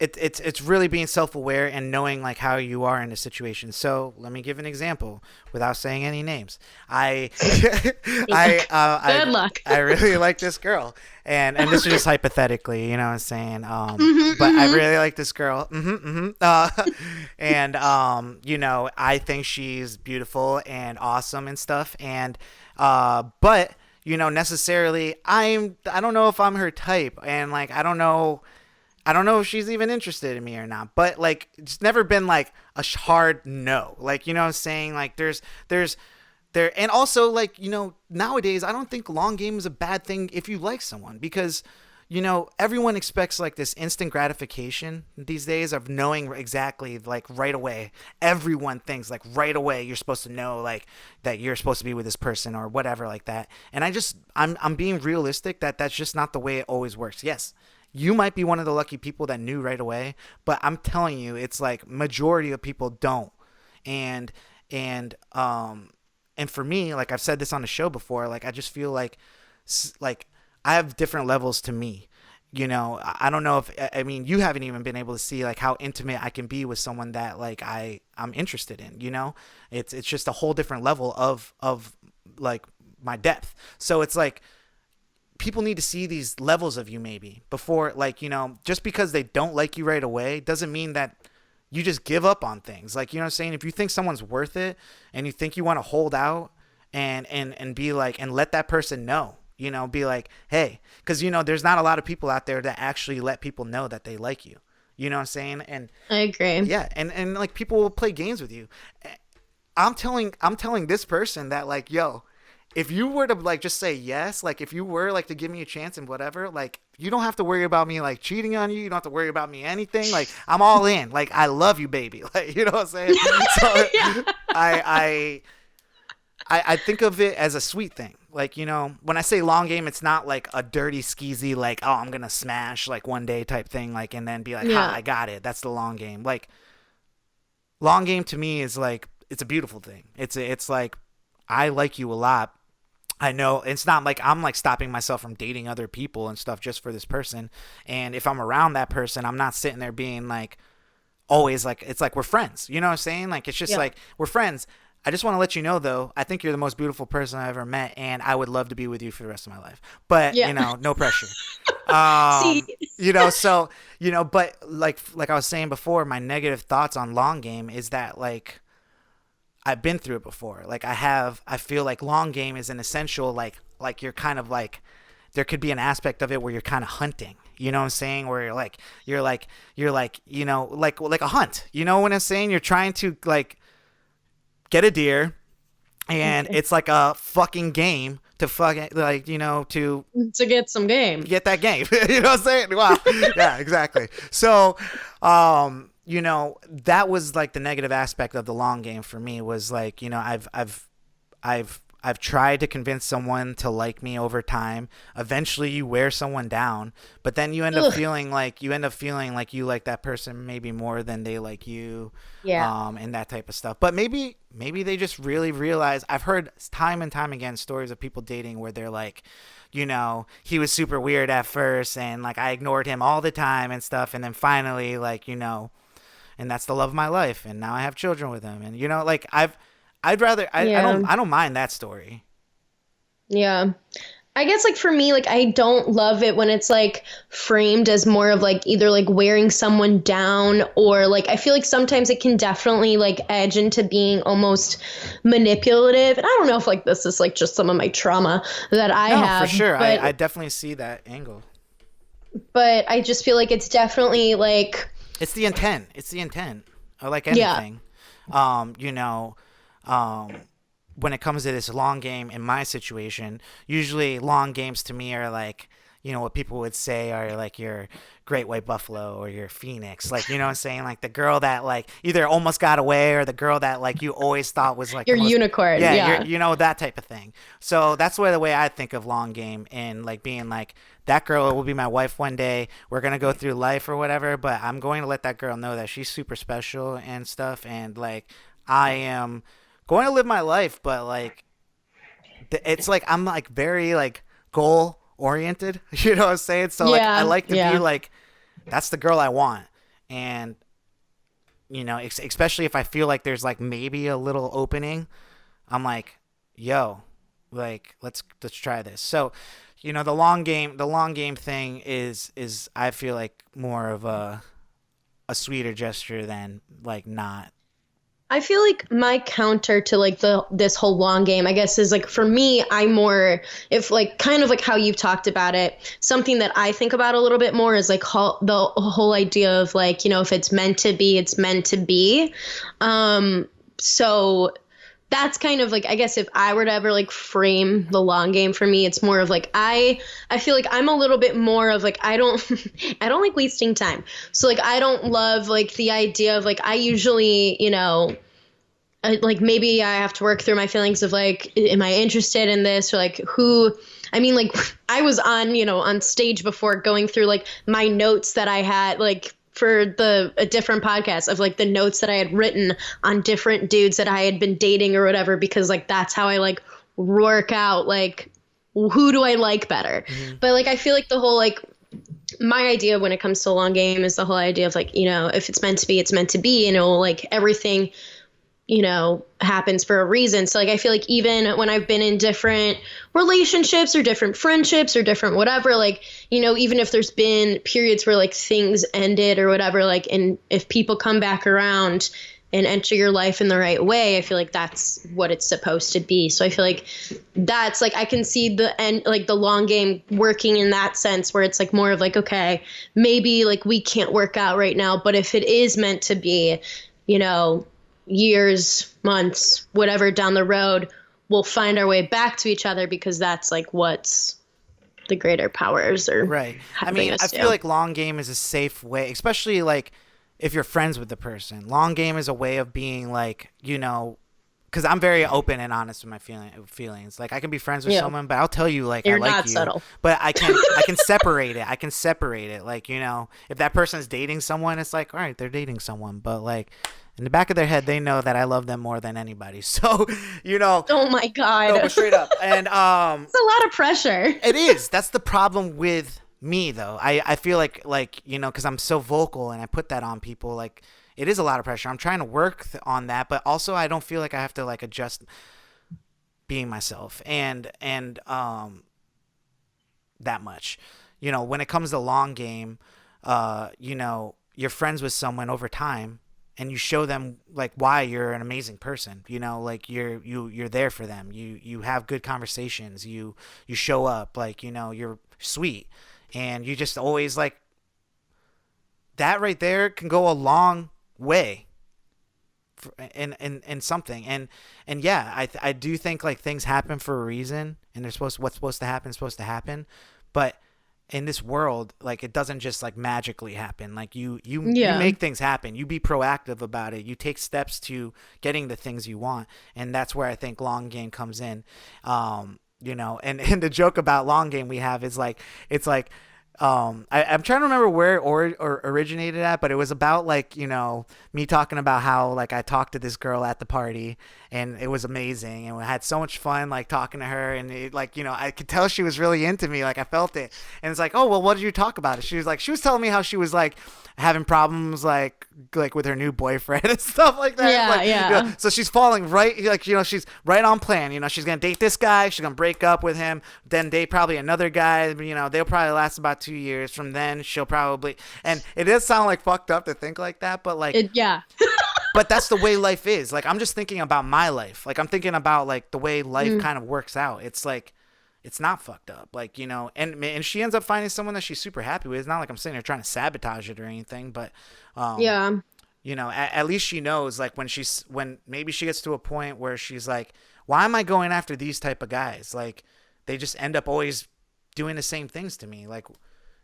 it's really being self-aware and knowing like how you are in a situation. So let me give an example without saying any names. Good luck. I really like this girl, and this is just hypothetically, you know what I'm saying. But I really like this girl. And you know, I think she's beautiful and awesome and stuff. And but you know, necessarily, I don't know if I'm her type, and like I don't know if she's even interested in me or not. But like, it's never been like a hard no. Like, you know what I'm saying? Like there's and also like, you know, nowadays I don't think long game is a bad thing if you like someone, because, you know, everyone expects like this instant gratification these days of knowing exactly like right away. Everyone thinks like right away you're supposed to know like that you're supposed to be with this person or whatever like that. And I'm being realistic that that's just not the way it always works. Yes, you might be one of the lucky people that knew right away, but I'm telling you, it's like majority of people don't. And for me, like I've said this on the show before, like I just feel like I have different levels to me. You know, I don't know if, I mean, you haven't even been able to see like how intimate I can be with someone that like I'm interested in, you know. It's just a whole different level of like my depth. So it's like, people need to see these levels of you maybe before, like, you know, just because they don't like you right away doesn't mean that you just give up on things. Like, you know what I'm saying? If you think someone's worth it and you think you want to hold out and be like, and let that person know, you know, be like, hey, because, you know, there's not a lot of people out there that actually let people know that they like you. You know what I'm saying? And I agree. Yeah. And like people will play games with you. I'm telling this person that, like, yo, if you were to like just say yes, like if you were like to give me a chance and whatever, like you don't have to worry about me like cheating on you. You don't have to worry about me anything. Like I'm all in. Like I love you, baby. Like, you know what I'm saying? So Yeah. I think of it as a sweet thing. Like, you know, when I say long game, it's not like a dirty, skeezy, like, oh, I'm gonna smash like one day type thing, like, and then be like, Yeah. ha, I got it. That's the long game. Like, long game to me is like, it's a beautiful thing. It's like, I like you a lot. I know it's not like I'm like stopping myself from dating other people and stuff just for this person. And if I'm around that person, I'm not sitting there being like always like, it's like we're friends. You know what I'm saying? Like, it's just like we're friends. I just want to let you know, though, I think you're the most beautiful person I've ever met, and I would love to be with you for the rest of my life. But, you know, no pressure. See, You know, so, you know, but like I was saying before, my negative thoughts on long game is that, like, I've been through it before. Like I feel like long game is an essential, like you're kind of like, there could be an aspect of it where you're kind of hunting, you know what I'm saying? Where you're like, you know, like a hunt, you know what I'm saying? You're trying to like get a deer and it's like a fucking game to fucking like, you know, to get some game. Get that game. You know what I'm saying? Wow. Yeah, exactly. So, you know, that was like the negative aspect of the long game for me was like, you know, I've tried to convince someone to like me over time. Eventually you wear someone down, but then you end up feeling like you like that person maybe more than they like you. Yeah. And that type of stuff. But maybe they just really realize. I've heard time and time again stories of people dating where they're like, you know, he was super weird at first and like I ignored him all the time and stuff, and then finally, like, you know, and that's the love of my life, and now I have children with him, and you know, like I don't mind that story. Yeah. I guess like for me, like I don't love it when it's like framed as more of like either like wearing someone down or like I feel like sometimes it can definitely like edge into being almost manipulative. And I don't know if like this is like just some of my trauma that I have. For sure. But, I definitely see that angle. But I just feel like it's definitely like it's the intent. I like anything. You know, when it comes to this long game in my situation, usually long games to me are like, you know, what people would say are like your great white buffalo or your phoenix. Like, you know what I'm saying? Like the girl that like either almost got away or the girl that like you always thought was like your unicorn. Yeah. You know, that type of thing. So that's the way I think of long game and like being like, that girl will be my wife one day. We're going to go through life or whatever, but I'm going to let that girl know that she's super special and stuff. And like, I am going to live my life, but like, it's like, I'm like very like goal oriented, you know what I'm saying? So like, I like to be like, that's the girl I want. And, you know, especially if I feel like there's like maybe a little opening, I'm like, yo, like, let's try this. So, you know, the long game thing is I feel like more of a sweeter gesture than like not. I feel like my counter to like this whole long game, I guess, is like for me, I'm more if like kind of like how you've talked about it. Something that I think about a little bit more is like the whole idea of like, you know, if it's meant to be, it's meant to be. So that's kind of like, I guess if I were to ever like frame the long game for me, it's more of like I feel like I'm a little bit more of like I don't like wasting time. So like I don't love like the idea of like I usually, you know, like maybe I have to work through my feelings of like, am I interested in this or like who? I mean, like I was on, you know, on stage before going through like my notes that I had like for a different podcast of like the notes that I had written on different dudes that I had been dating or whatever, because like that's how I like work out like who do I like better. Mm-hmm. But like I feel like the whole like my idea when it comes to a long game is the whole idea of like, you know, if it's meant to be, it's meant to be, you know, like everything happens for a reason. So like, I feel like even when I've been in different relationships or different friendships or different whatever, like, even if there's been periods where like things ended or whatever, like, and if people come back around and enter your life in the right way, I feel like that's what it's supposed to be. So I feel like that's like, I can see the end, like the long game working in that sense where it's like more of like, okay, maybe like we can't work out right now, but if it is meant to be, years, months, whatever down the road, we'll find our way back to each other because that's like what's the greater powers are. Right. I mean, I feel like long game is a safe way, especially like if you're friends with the person. Long game is a way of being like, because I'm very open and honest with my feelings. Like I can be friends with someone, but I'll tell you like You're I like not you. subtle. But I can separate it. I can separate it. Like if that person's dating someone, it's like all right, they're dating someone, but like in the back of their head, they know that I love them more than anybody. So Oh my God. No, but straight up, and it's a lot of pressure. It is. That's the problem with me though. I feel like because I'm so vocal and I put that on people, like it is a lot of pressure. I'm trying to work on that, but also I don't feel like I have to like adjust being myself and that much. When it comes to long game, you're friends with someone over time and you show them like why you're an amazing person. Like you're there for them. You have good conversations. You show up like you're sweet. And you just always like that right there can go a long way in something. And yeah, I do think like things happen for a reason and what's supposed to happen is supposed to happen. But in this world, like it doesn't just like magically happen. Like you make things happen. You be proactive about it. You take steps to getting the things you want. And that's where I think long game comes in. And the joke about long game we have is like, it's like, I'm trying to remember where or originated at, but it was about like, me talking about how like I talked to this girl at the party and it was amazing. And we had so much fun, like talking to her and it, like, I could tell she was really into me. Like I felt it. And it's like, oh, well, what did you talk about? She was telling me how she was like having problems like with her new boyfriend and stuff like that. Yeah, like, yeah. So she's falling right, like, she's right on plan. She's going to date this guy. She's going to break up with him, then date probably another guy. They'll probably last about 2 years. From then she'll probably, and it does sound like fucked up to think like that, but like, yeah. but that's the way life is. Like, I'm just thinking about my life. Like, I'm thinking about like the way life kind of works out. It's like, it's not fucked up. Like, and she ends up finding someone that she's super happy with. It's not like I'm sitting there trying to sabotage it or anything, but, yeah. At least she knows like when maybe she gets to a point where she's like, why am I going after these type of guys? Like they just end up always doing the same things to me. Like,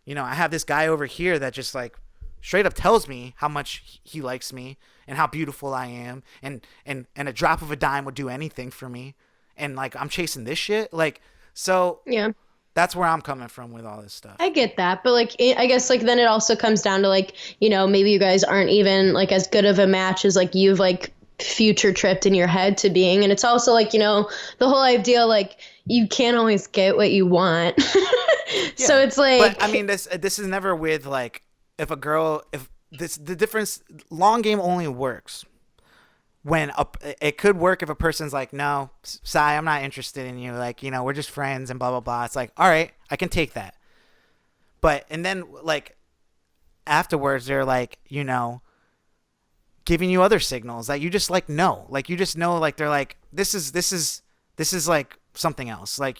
I have this guy over here that just like straight up tells me how much he likes me and how beautiful I am. And a drop of a dime would do anything for me. And like, I'm chasing this shit. Like, so yeah, that's where I'm coming from with all this stuff. I get that. But like, I guess like then it also comes down to like, maybe you guys aren't even like as good of a match as like you've like future tripped in your head to being. And it's also like, the whole idea, like you can't always get what you want. So it's like, but I mean, this is never with like, if the difference, long game only works when it could work if a person's like, no, Sai, I'm not interested in you. Like, we're just friends and blah, blah, blah. It's like, all right, I can take that. But, and then like afterwards, they're like, giving you other signals that you just like, no, like, you just know, like, they're like, this is like something else. Like,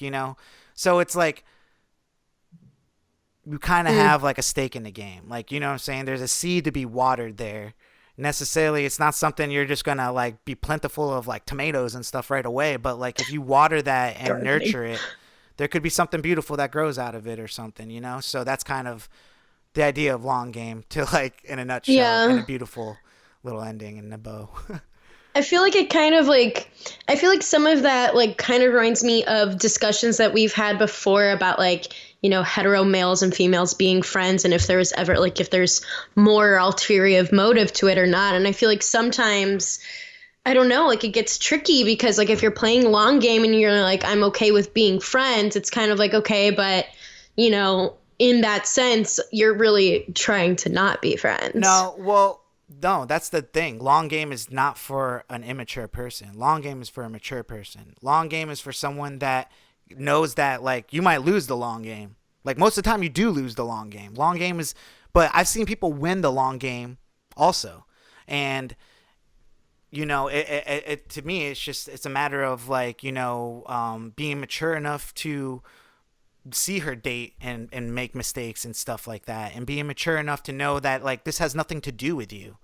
so it's like, you kind of have like a stake in the game. Like, you know what I'm saying? There's a seed to be watered there. Necessarily, it's not something you're just going to like be plentiful of like tomatoes and stuff right away. But like if you water that and nurture it, there could be something beautiful that grows out of it or something, So that's kind of the idea of long game to like in a nutshell and a beautiful little ending in the bow. I feel like it kind of like, I feel like some of that like kind of reminds me of discussions that we've had before about like, hetero males and females being friends and if there's ever like, if there's more ulterior motive to it or not. And I feel like sometimes, I don't know, like it gets tricky because like if you're playing long game and you're like, I'm okay with being friends, it's kind of like, okay, but in that sense, you're really trying to not be friends. No, well, no, that's the thing. Long game is not for an immature person. Long game is for a mature person. Long game is for someone that knows that, like, you might lose the long game. Like, most of the time you do lose the long game. Long game is, but I've seen people win the long game also. And, you know, it to me, it's a matter of, like, you know, being mature enough to see her date and make mistakes and stuff like that, and being mature enough to know that, like, this has nothing to do with you,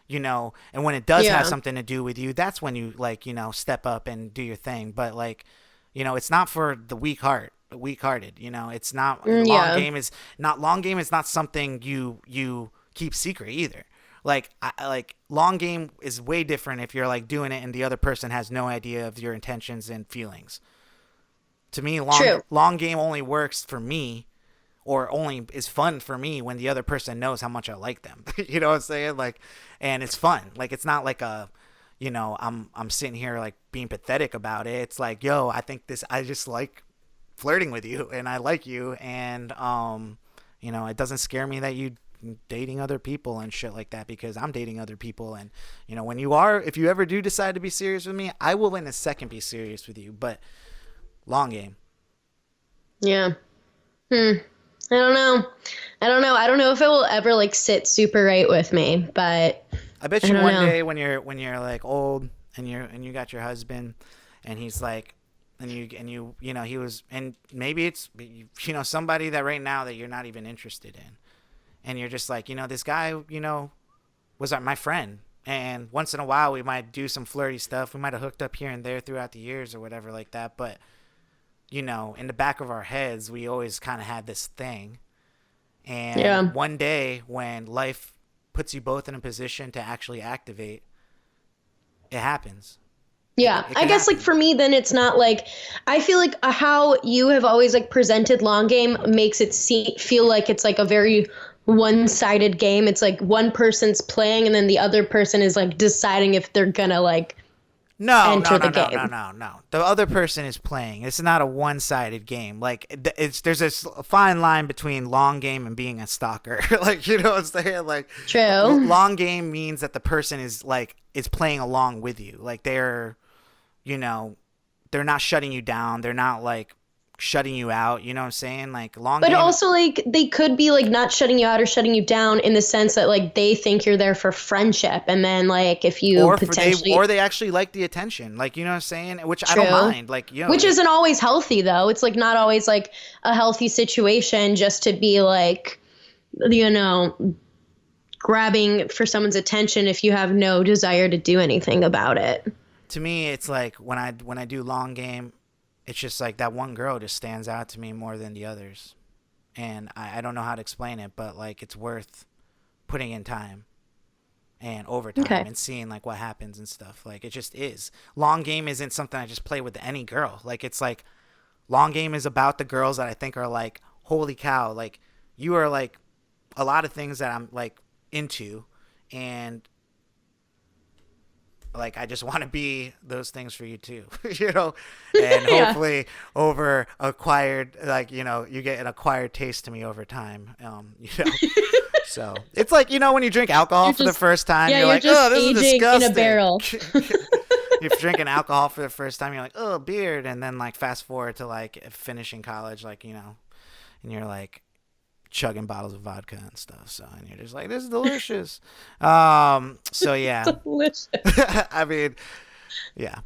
you know, and when it does have something to do with you, that's when you, like, you know, step up and do your thing. But, like, you know, it's not for the weak-hearted, you know. It's not long game is not something you keep secret either. Like, like, long game is way different if you're, like, doing it and the other person has no idea of your intentions and feelings. To me, long game only works for me, or only is fun for me, when the other person knows how much I like them. You know what I'm saying? Like, and it's fun. Like, it's not like a, you know, I'm sitting here, like, being pathetic about it. It's like, yo, I just like flirting with you, and I like you, and you know, it doesn't scare me that you dating other people and shit like that, because I'm dating other people. And, you know, if you ever do decide to be serious with me, I will in a second be serious with you. But long game. Yeah. I don't know. I don't know if it will ever, like, sit super right with me, but I bet you one day when you're like old and you got your husband, and he's like, and you know, he was, and maybe it's, you know, somebody that right now that you're not even interested in, and you're just like, you know, this guy, you know, was my friend, and once in a while we might do some flirty stuff. We might have hooked up here and there throughout the years or whatever like that, but, you know, in the back of our heads, we always kind of had this thing. And one day when life puts you both in a position to actually activate, it happens. Yeah, I guess, like, for me, then it's not like, I feel like how you have always, like, presented long game makes it feel like it's, like, a very one-sided game. It's like one person's playing and then the other person is, like, deciding if they're gonna, like, enter the game. No. The other person is playing. It's not a one-sided game. Like, there's a fine line between long game and being a stalker. Like, you know what I'm saying? Like, true. Long game means that the person is, like, is playing along with you. Like, they're, you know, they're not shutting you down. They're not, like, shutting you out. You know what I'm saying? Like, long game. But also, like, they could be, like, not shutting you out or shutting you down in the sense that, like, they think you're there for friendship, and then, like, if you or they actually like the attention, like, you know what I'm saying? Which I don't mind. Like, you know, which isn't always healthy, though. It's, like, not always, like, a healthy situation just to be, like, you know, grabbing for someone's attention if you have no desire to do anything about it. To me, it's like when I do long game, it's just like that one girl just stands out to me more than the others. And I don't know how to explain it, but, like, it's worth putting in time and overtime and seeing, like, what happens and stuff. Like, it just is. Long game isn't something I just play with any girl. Like, it's like, long game is about the girls that I think are, like, holy cow, like, you are, like, a lot of things that I'm, like, into, and, like, I just want to be those things for you too. You know, and hopefully over acquired, like, you know, you get an acquired taste to me over time. You know, so it's like, you know, when you drink alcohol for the first time, you're like, oh, this is disgusting. In a barrel. You're drinking alcohol for the first time, you're like, oh, beard, and then, like, fast forward to, like, finishing college, like, you know, and you're like chugging bottles of vodka and stuff. So, and you're just like, this is delicious. So yeah, delicious. I mean, yeah.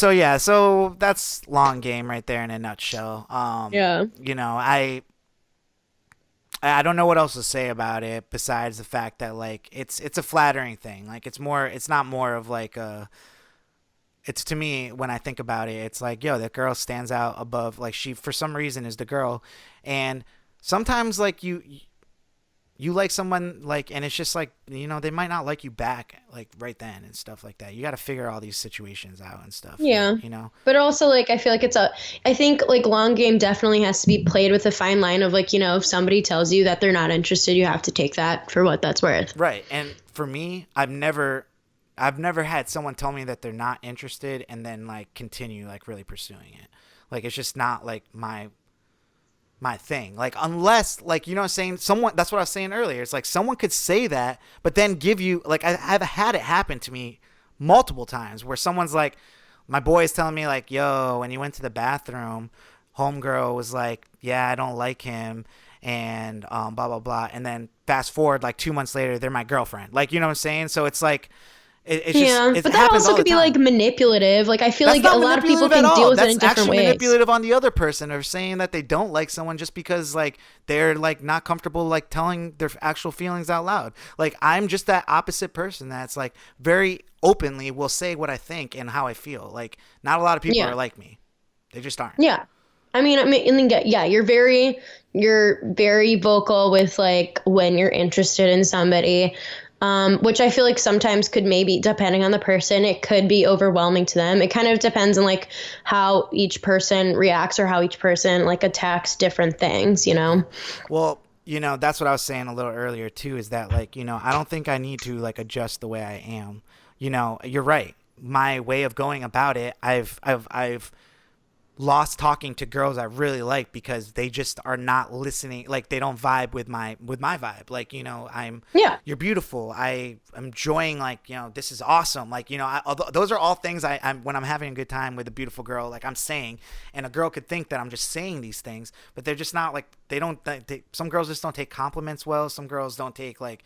So that's long game right there in a nutshell. You know, I don't know what else to say about it besides the fact that, like, it's a flattering thing. Like, it's not more of like it's, to me, when I think about it, it's like, yo, that girl stands out above, like, she for some reason is the girl. And sometimes, like, you like someone, like, and it's just like, you know, they might not like you back, like, right then and stuff like that. You got to figure all these situations out and stuff. Yeah. You know, but also, like, I feel like I think, like, long game definitely has to be played with a fine line of, like, you know, if somebody tells you that they're not interested, you have to take that for what that's worth. Right. And for me, I've never had someone tell me that they're not interested and then, like, continue, like, really pursuing it. Like, it's just not, like, my my thing. Like, unless, like, you know what I'm saying? Someone, that's what I was saying earlier. It's like someone could say that, but then give you, like, I've had it happen to me multiple times where someone's like, my boy is telling me, like, yo, when you went to the bathroom, homegirl was like, yeah, I don't like him, and blah, blah, blah. And then fast forward, like, 2 months later, they're my girlfriend. Like, you know what I'm saying? So it's like, it's yeah, just, but that also could be like manipulative. Like I feel like a lot of people can deal with it in different ways. That's actually manipulative on the other person, or saying that they don't like someone just because like they're like not comfortable like telling their actual feelings out loud. Like I'm just that opposite person that's like very openly will say what I think and how I feel. Like not a lot of people are like me. They just aren't. Yeah. I mean, yeah, you're very vocal with like when you're interested in somebody. Which I feel like sometimes could maybe, depending on the person, it could be overwhelming to them. It kind of depends on like how each person reacts or how each person like attacks different things, you know? Well, you know, that's what I was saying a little earlier too, is that like, you know, I don't think I need to like adjust the way I am. You know, you're right. My way of going about it, I've lost talking to girls I really like because they just are not listening. Like they don't vibe with my vibe. Like, you know, you're beautiful. I'm enjoying, like, you know, this is awesome. Like, you know, those are all things I'm when I'm having a good time with a beautiful girl, like I'm saying, and a girl could think that I'm just saying these things, but they're just not like, some girls just don't take compliments well. Some girls don't take like,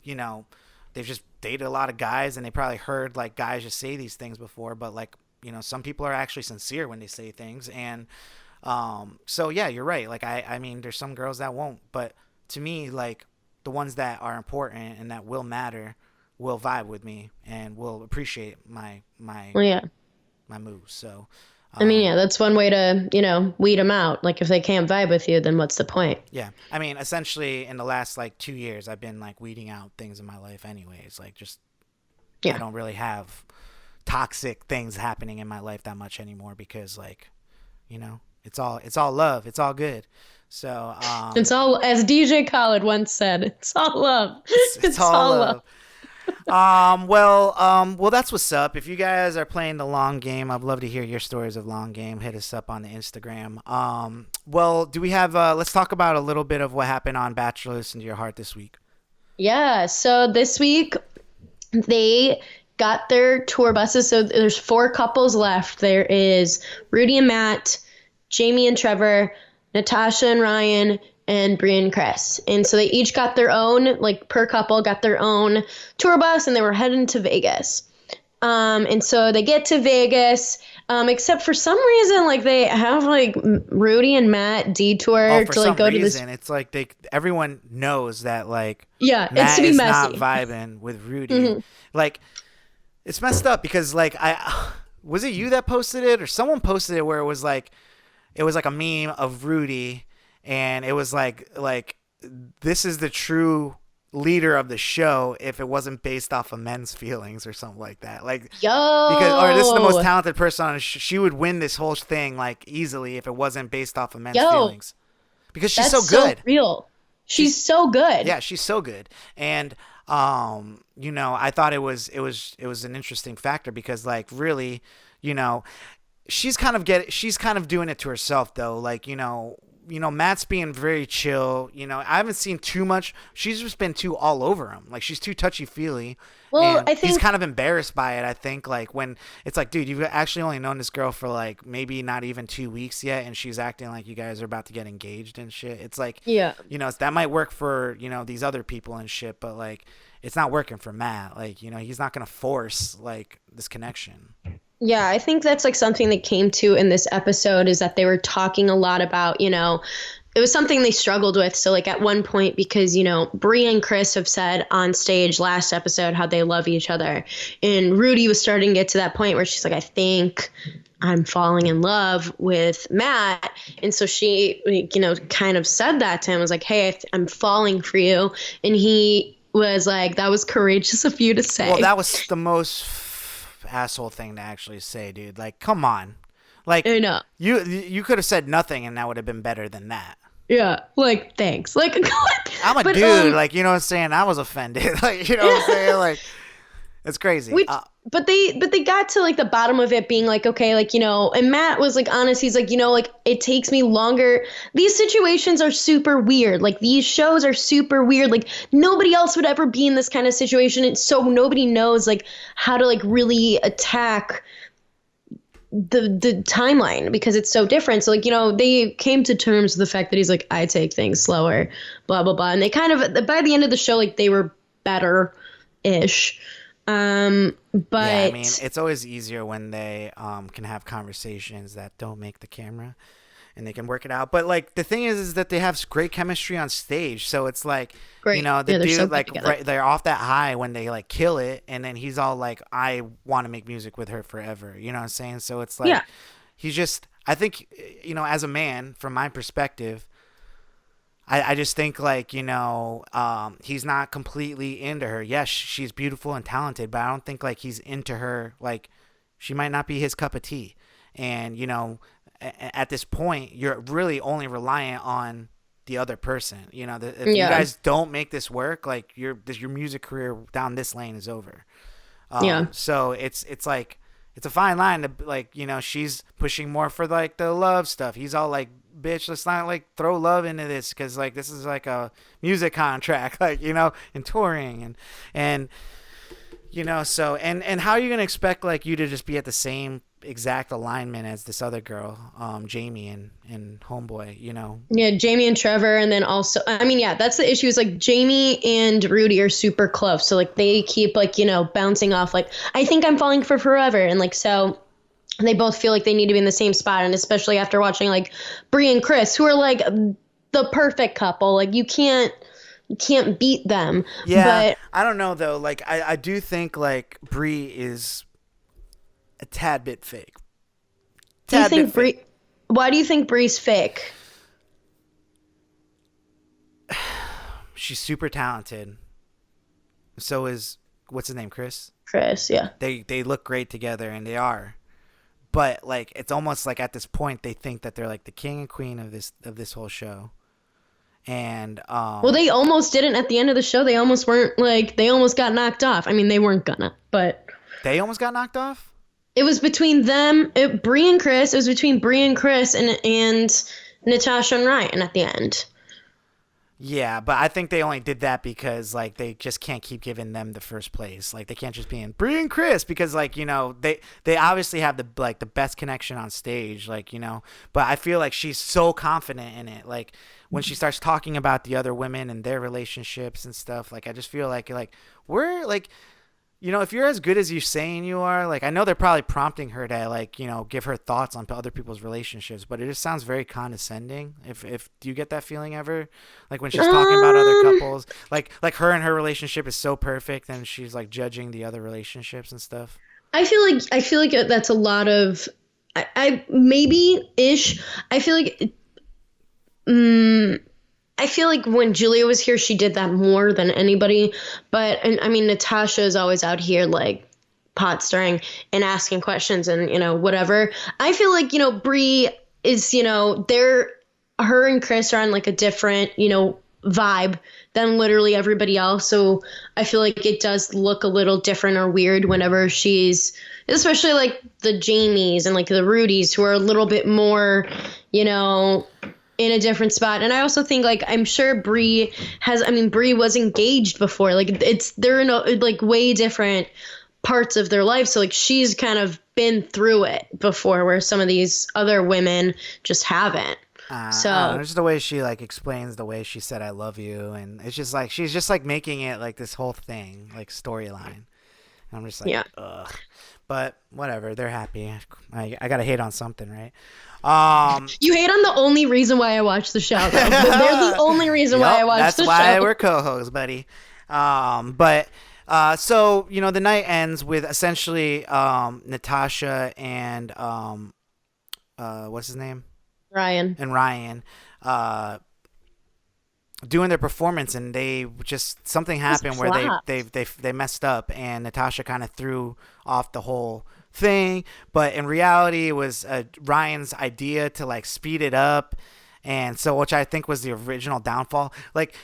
you know, they've just dated a lot of guys and they probably heard like guys just say these things before, but like, you know, some people are actually sincere when they say things. And so, yeah, you're right. Like, I mean, there's some girls that won't. But to me, like, the ones that are important and that will matter will vibe with me and will appreciate my moves. So, I mean, yeah, that's one way to, you know, weed them out. Like, if they can't vibe with you, then what's the point? Yeah. I mean, essentially, in the last, like, 2 years, I've been, like, weeding out things in my life anyways. Like, just, I don't really have toxic things happening in my life that much anymore because, like, you know, it's all love. It's all good. So it's all, as DJ Khaled once said, it's all love. It's all love. Well, that's what's up. If you guys are playing the long game, I'd love to hear your stories of long game. Hit us up on the Instagram. Well, do we have let's talk about a little bit of what happened on Bachelor Listen to Your Heart this week. Yeah, so this week they got their tour buses. So there's 4 couples left. There is Rudy and Matt, Jamie and Trevor, Natasha and Ryan, and Bree and Chris. And so they each got their own, like per couple, got their own tour bus, and they were heading to Vegas. And so they get to Vegas, except for some reason, like they have like Rudy and Matt detour to like go to this. It's like everyone knows that like Matt it's to be is messy. Not vibing with Rudy. Mm-hmm. Like it's messed up because like was it you that posted it or someone posted it where it was like a meme of Rudy and it was like this is the true leader of the show if it wasn't based off of men's feelings or something like that. Like or this is the most talented person on she would win this whole thing like easily if it wasn't based off of men's feelings. Because she's so good. So real. She's so good. Yeah, she's so good. And you know, I thought it was an interesting factor because like really, you know, she's kind of doing it to herself though. Like, you know, Matt's being very chill. You know, I haven't seen too much. She's just been too all over him. Like she's too touchy-feely. Well, I think he's kind of embarrassed by it. I think like when it's like, dude, you've actually only known this girl for like maybe not even 2 weeks yet, and she's acting like you guys are about to get engaged and shit. It's like, you know, that might work for, you know, these other people and shit, but like it's not working for Matt. Like, you know, he's not gonna force like this connection. Yeah, I think that's like something that came to in this episode is that they were talking a lot about, you know, it was something they struggled with. So like at one point, because, you know, Bree and Chris have said on stage last episode how they love each other. And Rudy was starting to get to that point where she's like, I think I'm falling in love with Matt. And so she, you know, kind of said that to him, was like, hey, I'm falling for you. And he was like, that was courageous of you to say. Well, that was the most asshole thing to actually say, dude. Like, come on. Like, I know. You could have said nothing and that would have been better than that. Yeah, like, thanks. Like, I'm a dude, like, you know what I'm saying? I was offended. Like, you know what I'm saying? Like, It's crazy. Which, but they got to like the bottom of it being like, okay, like, and Matt was like honest. He's like, like it takes me longer. These situations are super weird. Like these shows are super weird. Like nobody else would ever be in this kind of situation. And so nobody knows like how to like really attack the timeline because it's so different. So like, they came to terms with the fact that he's like, I take things slower, blah, blah, blah. And they kind of, by the end of the show, like they were better-ish. But yeah, I mean, it's always easier when they can have conversations that don't make the camera and they can work it out. But like the thing is that they have great chemistry on stage. So it's like, great. The they're dude so like they're off that high when they like kill it, and then he's all like, I want to make music with her forever. You know what I'm saying? So it's like he's just, I think, as a man, from my perspective, I just think like, he's not completely into her. Yes, she's beautiful and talented, but I don't think like he's into her. Like she might not be his cup of tea. And, at this point, you're really only reliant on the other person. If you guys don't make this work, like your music career down this lane is over. So it's like, it's a fine line to like, she's pushing more for like the love stuff. He's all like, bitch, let's not like throw love into this because like this is like a music contract, like, and touring and so and how are you gonna expect like you to just be at the same exact alignment as this other girl, Jamie and homeboy, Yeah, Jamie and Trevor, and then also, I mean, that's the issue is like Jamie and Rudy are super close, so like they keep like bouncing off like I think I'm falling for forever, and like so. They both feel like they need to be in the same spot, and especially after watching like Bree and Chris, who are like the perfect couple. Like you can't beat them. Yeah, but I don't know though. Like I do think like Bree is a tad bit fake. Do you think Bree? Why do you think Bree's fake? She's super talented. So is what's his name, Chris? Chris, yeah. They look great together, and they are. But like it's almost like at this point they think that they're like the king and queen of this whole show. And well, they almost didn't at the end of the show. They almost weren't like they almost got knocked off. I mean, they weren't gonna, but they almost got knocked off. It was between them, Bree and Chris. It was between Bree and Chris and Natasha and Ryan at the end. Yeah, but I think they only did that because like they just can't keep giving them the first place. Like they can't just be in Bree and Chris because like they obviously have the best connection on stage, like But I feel like she's so confident in it. Like when she starts talking about the other women and their relationships and stuff, like I just feel like we're like. If you're as good as you're saying you are, like I know they're probably prompting her to like, give her thoughts on other people's relationships, but it just sounds very condescending. If do you get that feeling ever? Like when she's talking about other couples, like her and her relationship is so perfect and she's like judging the other relationships and stuff. I feel like that's a lot of I maybe ish. I feel like when Julia was here, she did that more than anybody. But, and I mean, Natasha is always out here, like, pot stirring and asking questions and, whatever. I feel like, Bree is, her and Chris are on, like, a different, vibe than literally everybody else. So I feel like it does look a little different or weird whenever she's, especially, like, the Jamies and, like, the Rudys who are a little bit more, in a different spot. And I also think like I'm sure Bree was engaged before. Like they're in like way different parts of their life. So like she's kind of been through it before where some of these other women just haven't. So just the way she like explains the way she said I love you, and it's just like she's just like making it like this whole thing, like storyline. I'm just like, ugh. But whatever, they're happy. I gotta hate on something, right? You hate on the only reason why I watch the show, though. They're the only reason why I watch the show. That's why we're co-hosts, buddy. So the night ends with essentially Natasha and what's his name? Ryan. And Ryan doing their performance, and they just something happened where they messed up, and Natasha kind of threw off the whole thing. But in reality, it was Ryan's idea to like speed it up And so, which I think was the original downfall. Like,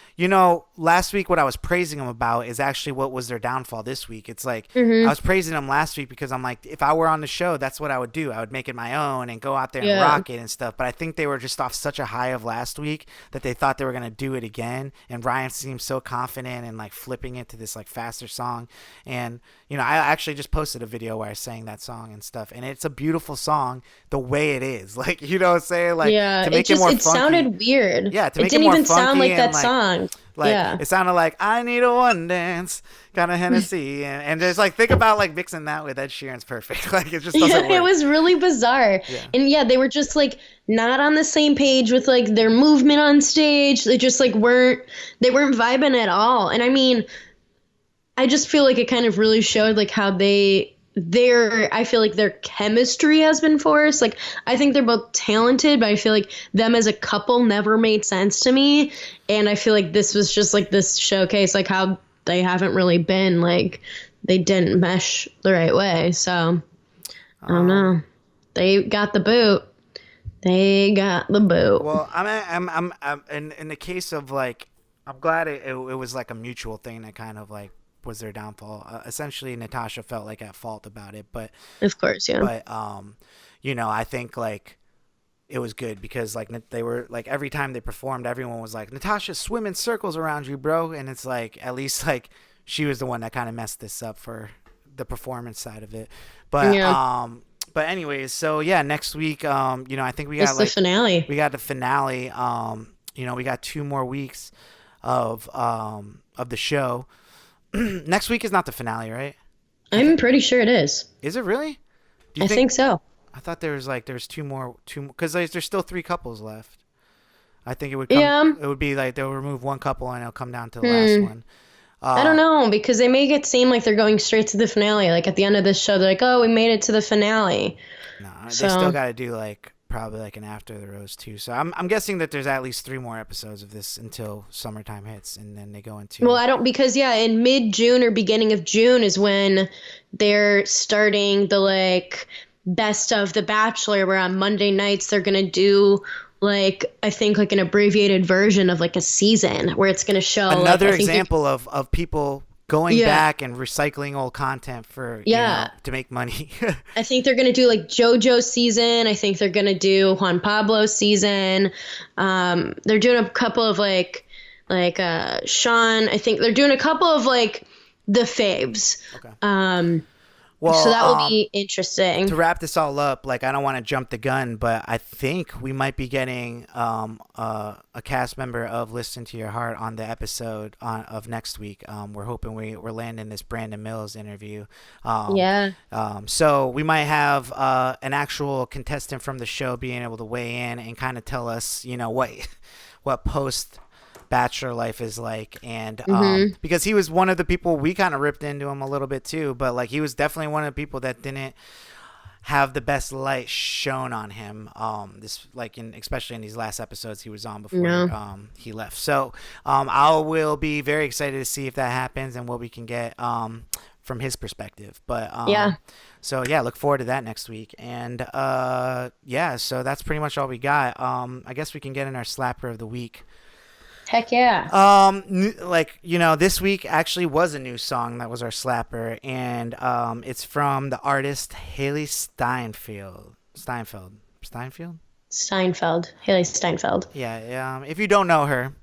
last week what I was praising them about is actually what was their downfall this week. It's like, I was praising them last week because I'm like, if I were on the show, that's what I would do. I would make it my own and go out there and rock it and stuff. But I think they were just off such a high of last week that they thought they were going to do it again. And Ryan seemed so confident and like flipping it to this like faster song. And, I actually just posted a video where I sang that song and stuff. And it's a beautiful song the way it is. Like, what I'm saying? Like, to make it more funky. It sounded weird. Yeah, to it make didn't it more even funky sound like that and, song. Like, it sounded like, I need a one dance, kind of Hennessy. and just like, think about like mixing that with Ed Sheeran's Perfect. Like, it just doesn't work. It was really bizarre. Yeah. And they were just like not on the same page with like their movement on stage. They just like weren't vibing at all. And I mean, I just feel like it kind of really showed like how I feel like their chemistry has been forced. Like, I think they're both talented, but I feel like them as a couple never made sense to me. And I feel like this was just like this showcase, like how they haven't really been, like they didn't mesh the right way. So I don't know. They got the boot. Well, I'm in the case of like, I'm glad it was like a mutual thing that kind of like was their downfall. Essentially, Natasha felt like at fault about it, but of course, yeah. But I think like it was good because like they were like every time they performed, everyone was like, Natasha's swimming circles around you, bro. And it's like at least like she was the one that kind of messed this up for the performance side of it. But But anyways, so yeah, next week, I think we got the finale. We got the finale. We got 2 more weeks of the show. Next week is not the finale, right? I'm pretty sure it is. Is it really? I think so. I thought there's 2 more, because there's still 3 couples left. I think it would come, it would be like they'll remove 1 couple and it'll come down to the last one. I don't know, because they make it seem like they're going straight to the finale. Like at the end of this show, they're like, "Oh, we made it to the finale." No, they still got to do like probably like an after the rose too. So I'm guessing that there's at least 3 more episodes of this until summertime hits, and then they go into. Well, I don't, because in mid-June or beginning of June is when they're starting the like best of The Bachelor, where on Monday nights they're gonna do like, I think like an abbreviated version of like a season where it's gonna show another example of people going back and recycling old content for to make money. I think they're gonna do like JoJo's season. I think they're gonna do Juan Pablo's season. They're doing a couple of like Sean. I think they're doing a couple of like the faves. Okay. Well, so that will be interesting. To wrap this all up, like I don't want to jump the gun, but I think we might be getting a cast member of Listen to Your Heart on the episode of next week. We're hoping we're landing this Brandon Mills interview. So we might have an actual contestant from the show being able to weigh in and kind of tell us, what post Bachelor life is like, and because he was one of the people we kind of ripped into him a little bit too, but like he was definitely one of the people that didn't have the best light shown on him, especially in these last episodes he was on before he left. So I will be very excited to see if that happens and what we can get from his perspective. But so look forward to that next week. And so that's pretty much all we got. I guess we can get in our slapper of the week. Heck yeah. This week actually was a new song that was our slapper, and it's from the artist Hailee Steinfeld. Hailee Steinfeld. Yeah. If you don't know her,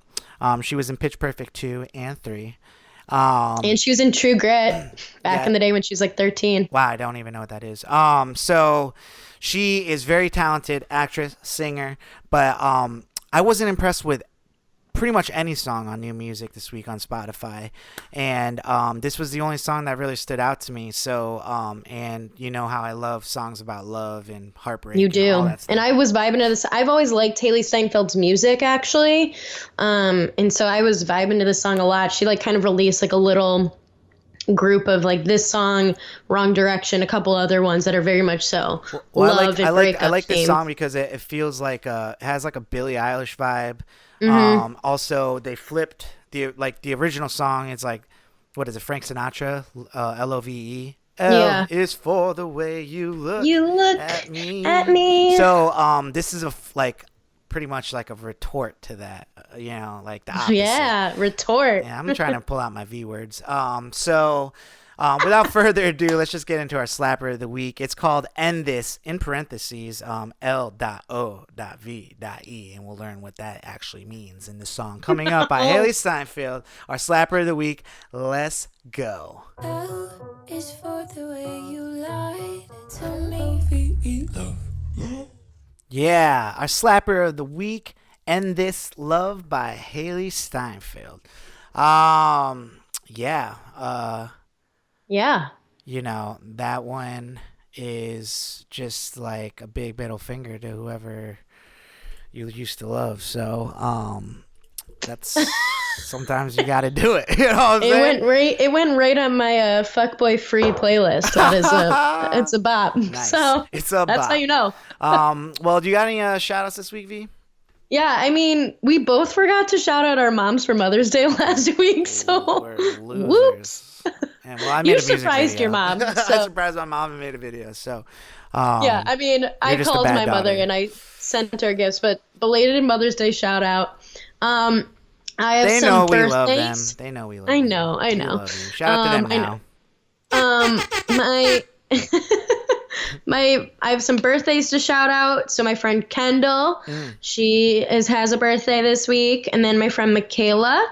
she was in Pitch Perfect 2 and 3. And she was in True Grit back in the day when she was like 13. Wow, I don't even know what that is. So she is very talented actress, singer, but I wasn't impressed with pretty much any song on New Music this week on Spotify, and this was the only song that really stood out to me. So and you know how I love songs about love and heartbreak. You do. And I was vibing to this. I've always liked Hailee Steinfeld's music, actually, and so I was vibing to this song a lot. She like kind of released like a little group of like this song, Wrong Direction, a couple other ones that are very much so love and breakup. I like theme. this song because it feels like it has like a Billie Eilish vibe. Also, they flipped the original song. It's like, what is it? Frank Sinatra, L.O.V.E. L is for the way you look at me. So this is pretty much like a retort to that, like the opposite. Yeah, retort. Yeah, I'm trying to pull out my V words. Without further ado, let's just get into our slapper of the week. It's called End This, in parentheses, L.O.V.E, and we'll learn what that actually means in the song. Coming up by Hailee Steinfeld, our slapper of the week. Let's go. L is for the way you lied to me. V-E, love. Yeah, our slapper of the week, End This, Love by Hailee Steinfeld. Yeah. Yeah. That one is just like a big middle finger to whoever you used to love. So, that's sometimes you got to do it. You know what I'm saying? It went right on my fuckboy free playlist. That is it's a bop. Nice. So it's a that's bop. how you know. Well, do you got any shout outs this week, V? Yeah, I mean, we both forgot to shout out our moms for Mother's Day last week, so We're losers. whoops. And, well, I made You a music surprised video. your mom. I So. surprised my mom and made a video. So, Yeah, I mean, I just a called bad my mother daughter. and I sent her gifts, but belated Mother's Day shout out. I have they some know we birthdays. love them. They know we love I them. know. We love you. Shout out to them I now. know. I have some birthdays to shout out. So my friend Kendall, she has a birthday this week, and then my friend Michaela.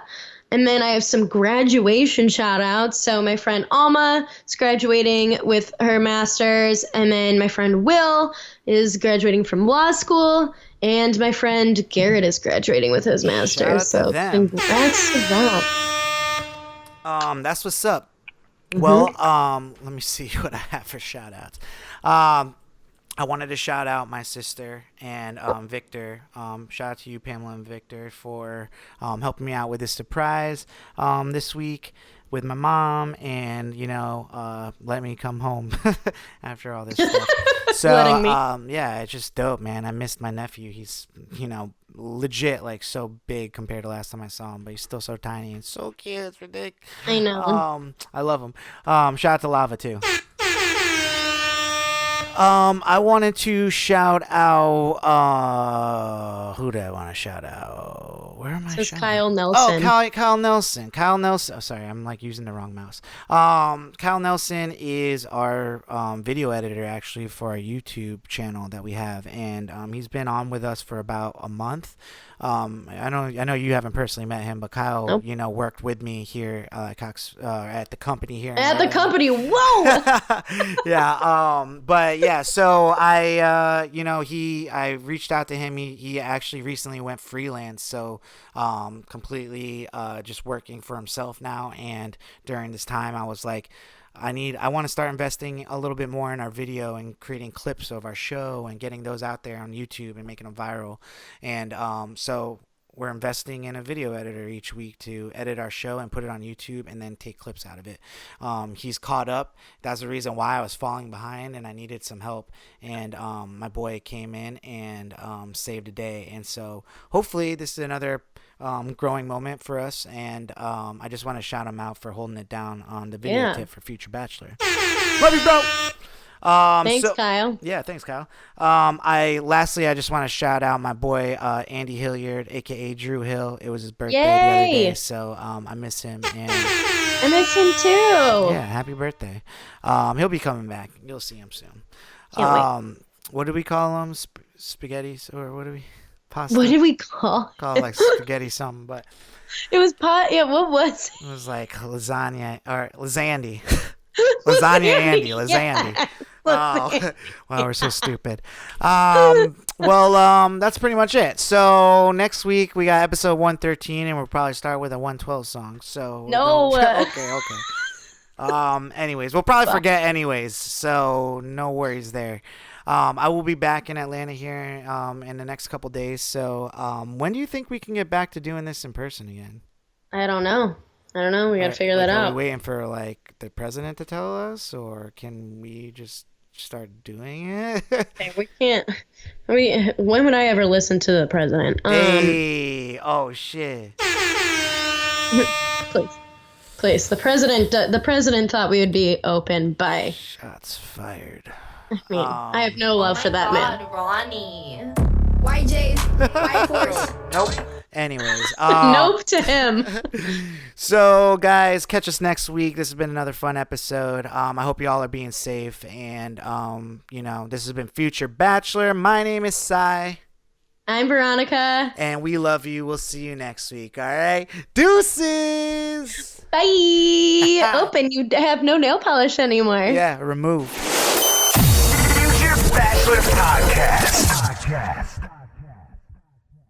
And then I have some graduation shout outs. So my friend Alma is graduating with her master's, and then my friend Will is graduating from law school, and my friend Garrett is graduating with his master's. Shout out to So them. congrats to them. That's what's up. Mm-hmm. Well, let me see what I have for shout outs. I wanted to shout out my sister and Victor. Shout out to you, Pamela and Victor, for helping me out with this surprise this week with my mom, and let me come home after all this stuff. So Letting me. yeah, it's just dope, man. I missed my nephew. He's legit like so big compared to last time I saw him, but he's still so tiny and so cute. It's ridiculous. I know. I love him. Shout out to Lava too. I wanted to shout out, who did I want to shout out? Where am I? This is shouting? Kyle Nelson. Oh, Kyle Nelson. Kyle Nelson. Oh, sorry, I'm like using the wrong mouse. Kyle Nelson is our video editor actually for our YouTube channel that we have, and he's been on with us for about a month. I know you haven't personally met him, but Kyle, Nope. worked with me here at the company here. At the company. Whoa! Yeah. But yeah, so I reached out to him. He actually recently went freelance, so completely just working for himself now. And during this time, I was like, I want to start investing a little bit more in our video and creating clips of our show and getting those out there on YouTube and making them viral. And so we're investing in a video editor each week to edit our show and put it on YouTube and then take clips out of it. He's caught up. That's the reason why I was falling behind and I needed some help. And my boy came in and saved the day. And so hopefully this is another growing moment for us. And I just want to shout him out for holding it down on the video tip for Future Bachelor. Love you, bro. Thanks, Kyle. Yeah, thanks, Kyle. I just want to shout out my boy Andy Hilliard, aka Drew Hill. It was his birthday the other day, so I miss him, and I miss him too. yeah, happy birthday. He'll be coming back. You'll see him soon. Can't wait. What do we call them? Spaghettis, or what do we? Pasta. What did we call Call it like spaghetti something, but it? Was pot. Yeah, what was it was like lasagna or lasagna. Lasagna Andy, lasagna. Yeah. Oh, wow, we're so stupid. Well, that's pretty much it. So next week we got episode 113, and we'll probably start with a 112 song. So No. okay. Anyways, we'll probably forget anyways. So no worries there. I will be back in Atlanta here in the next couple days. So when do you think we can get back to doing this in person again? I don't know. We gotta figure that Are out. we waiting for like the president to tell us, or can we just start doing it? Okay, we can't. When would I ever listen to the president? Hey, oh shit. Please. The president thought we would be open by. Shots fired. I mean, I have no love for that man. Ronnie. YJ, Y Force. Nope. Anyways, Nope to him. So guys, catch us next week. This has been another fun episode. I hope you all are being safe, and this has been Future Bachelor. My name is Sai. I'm Veronica. And we love you. We'll see you next week. All right. Deuces. Bye. Open. You have no nail polish anymore. Yeah, remove. Future Bachelor Podcast.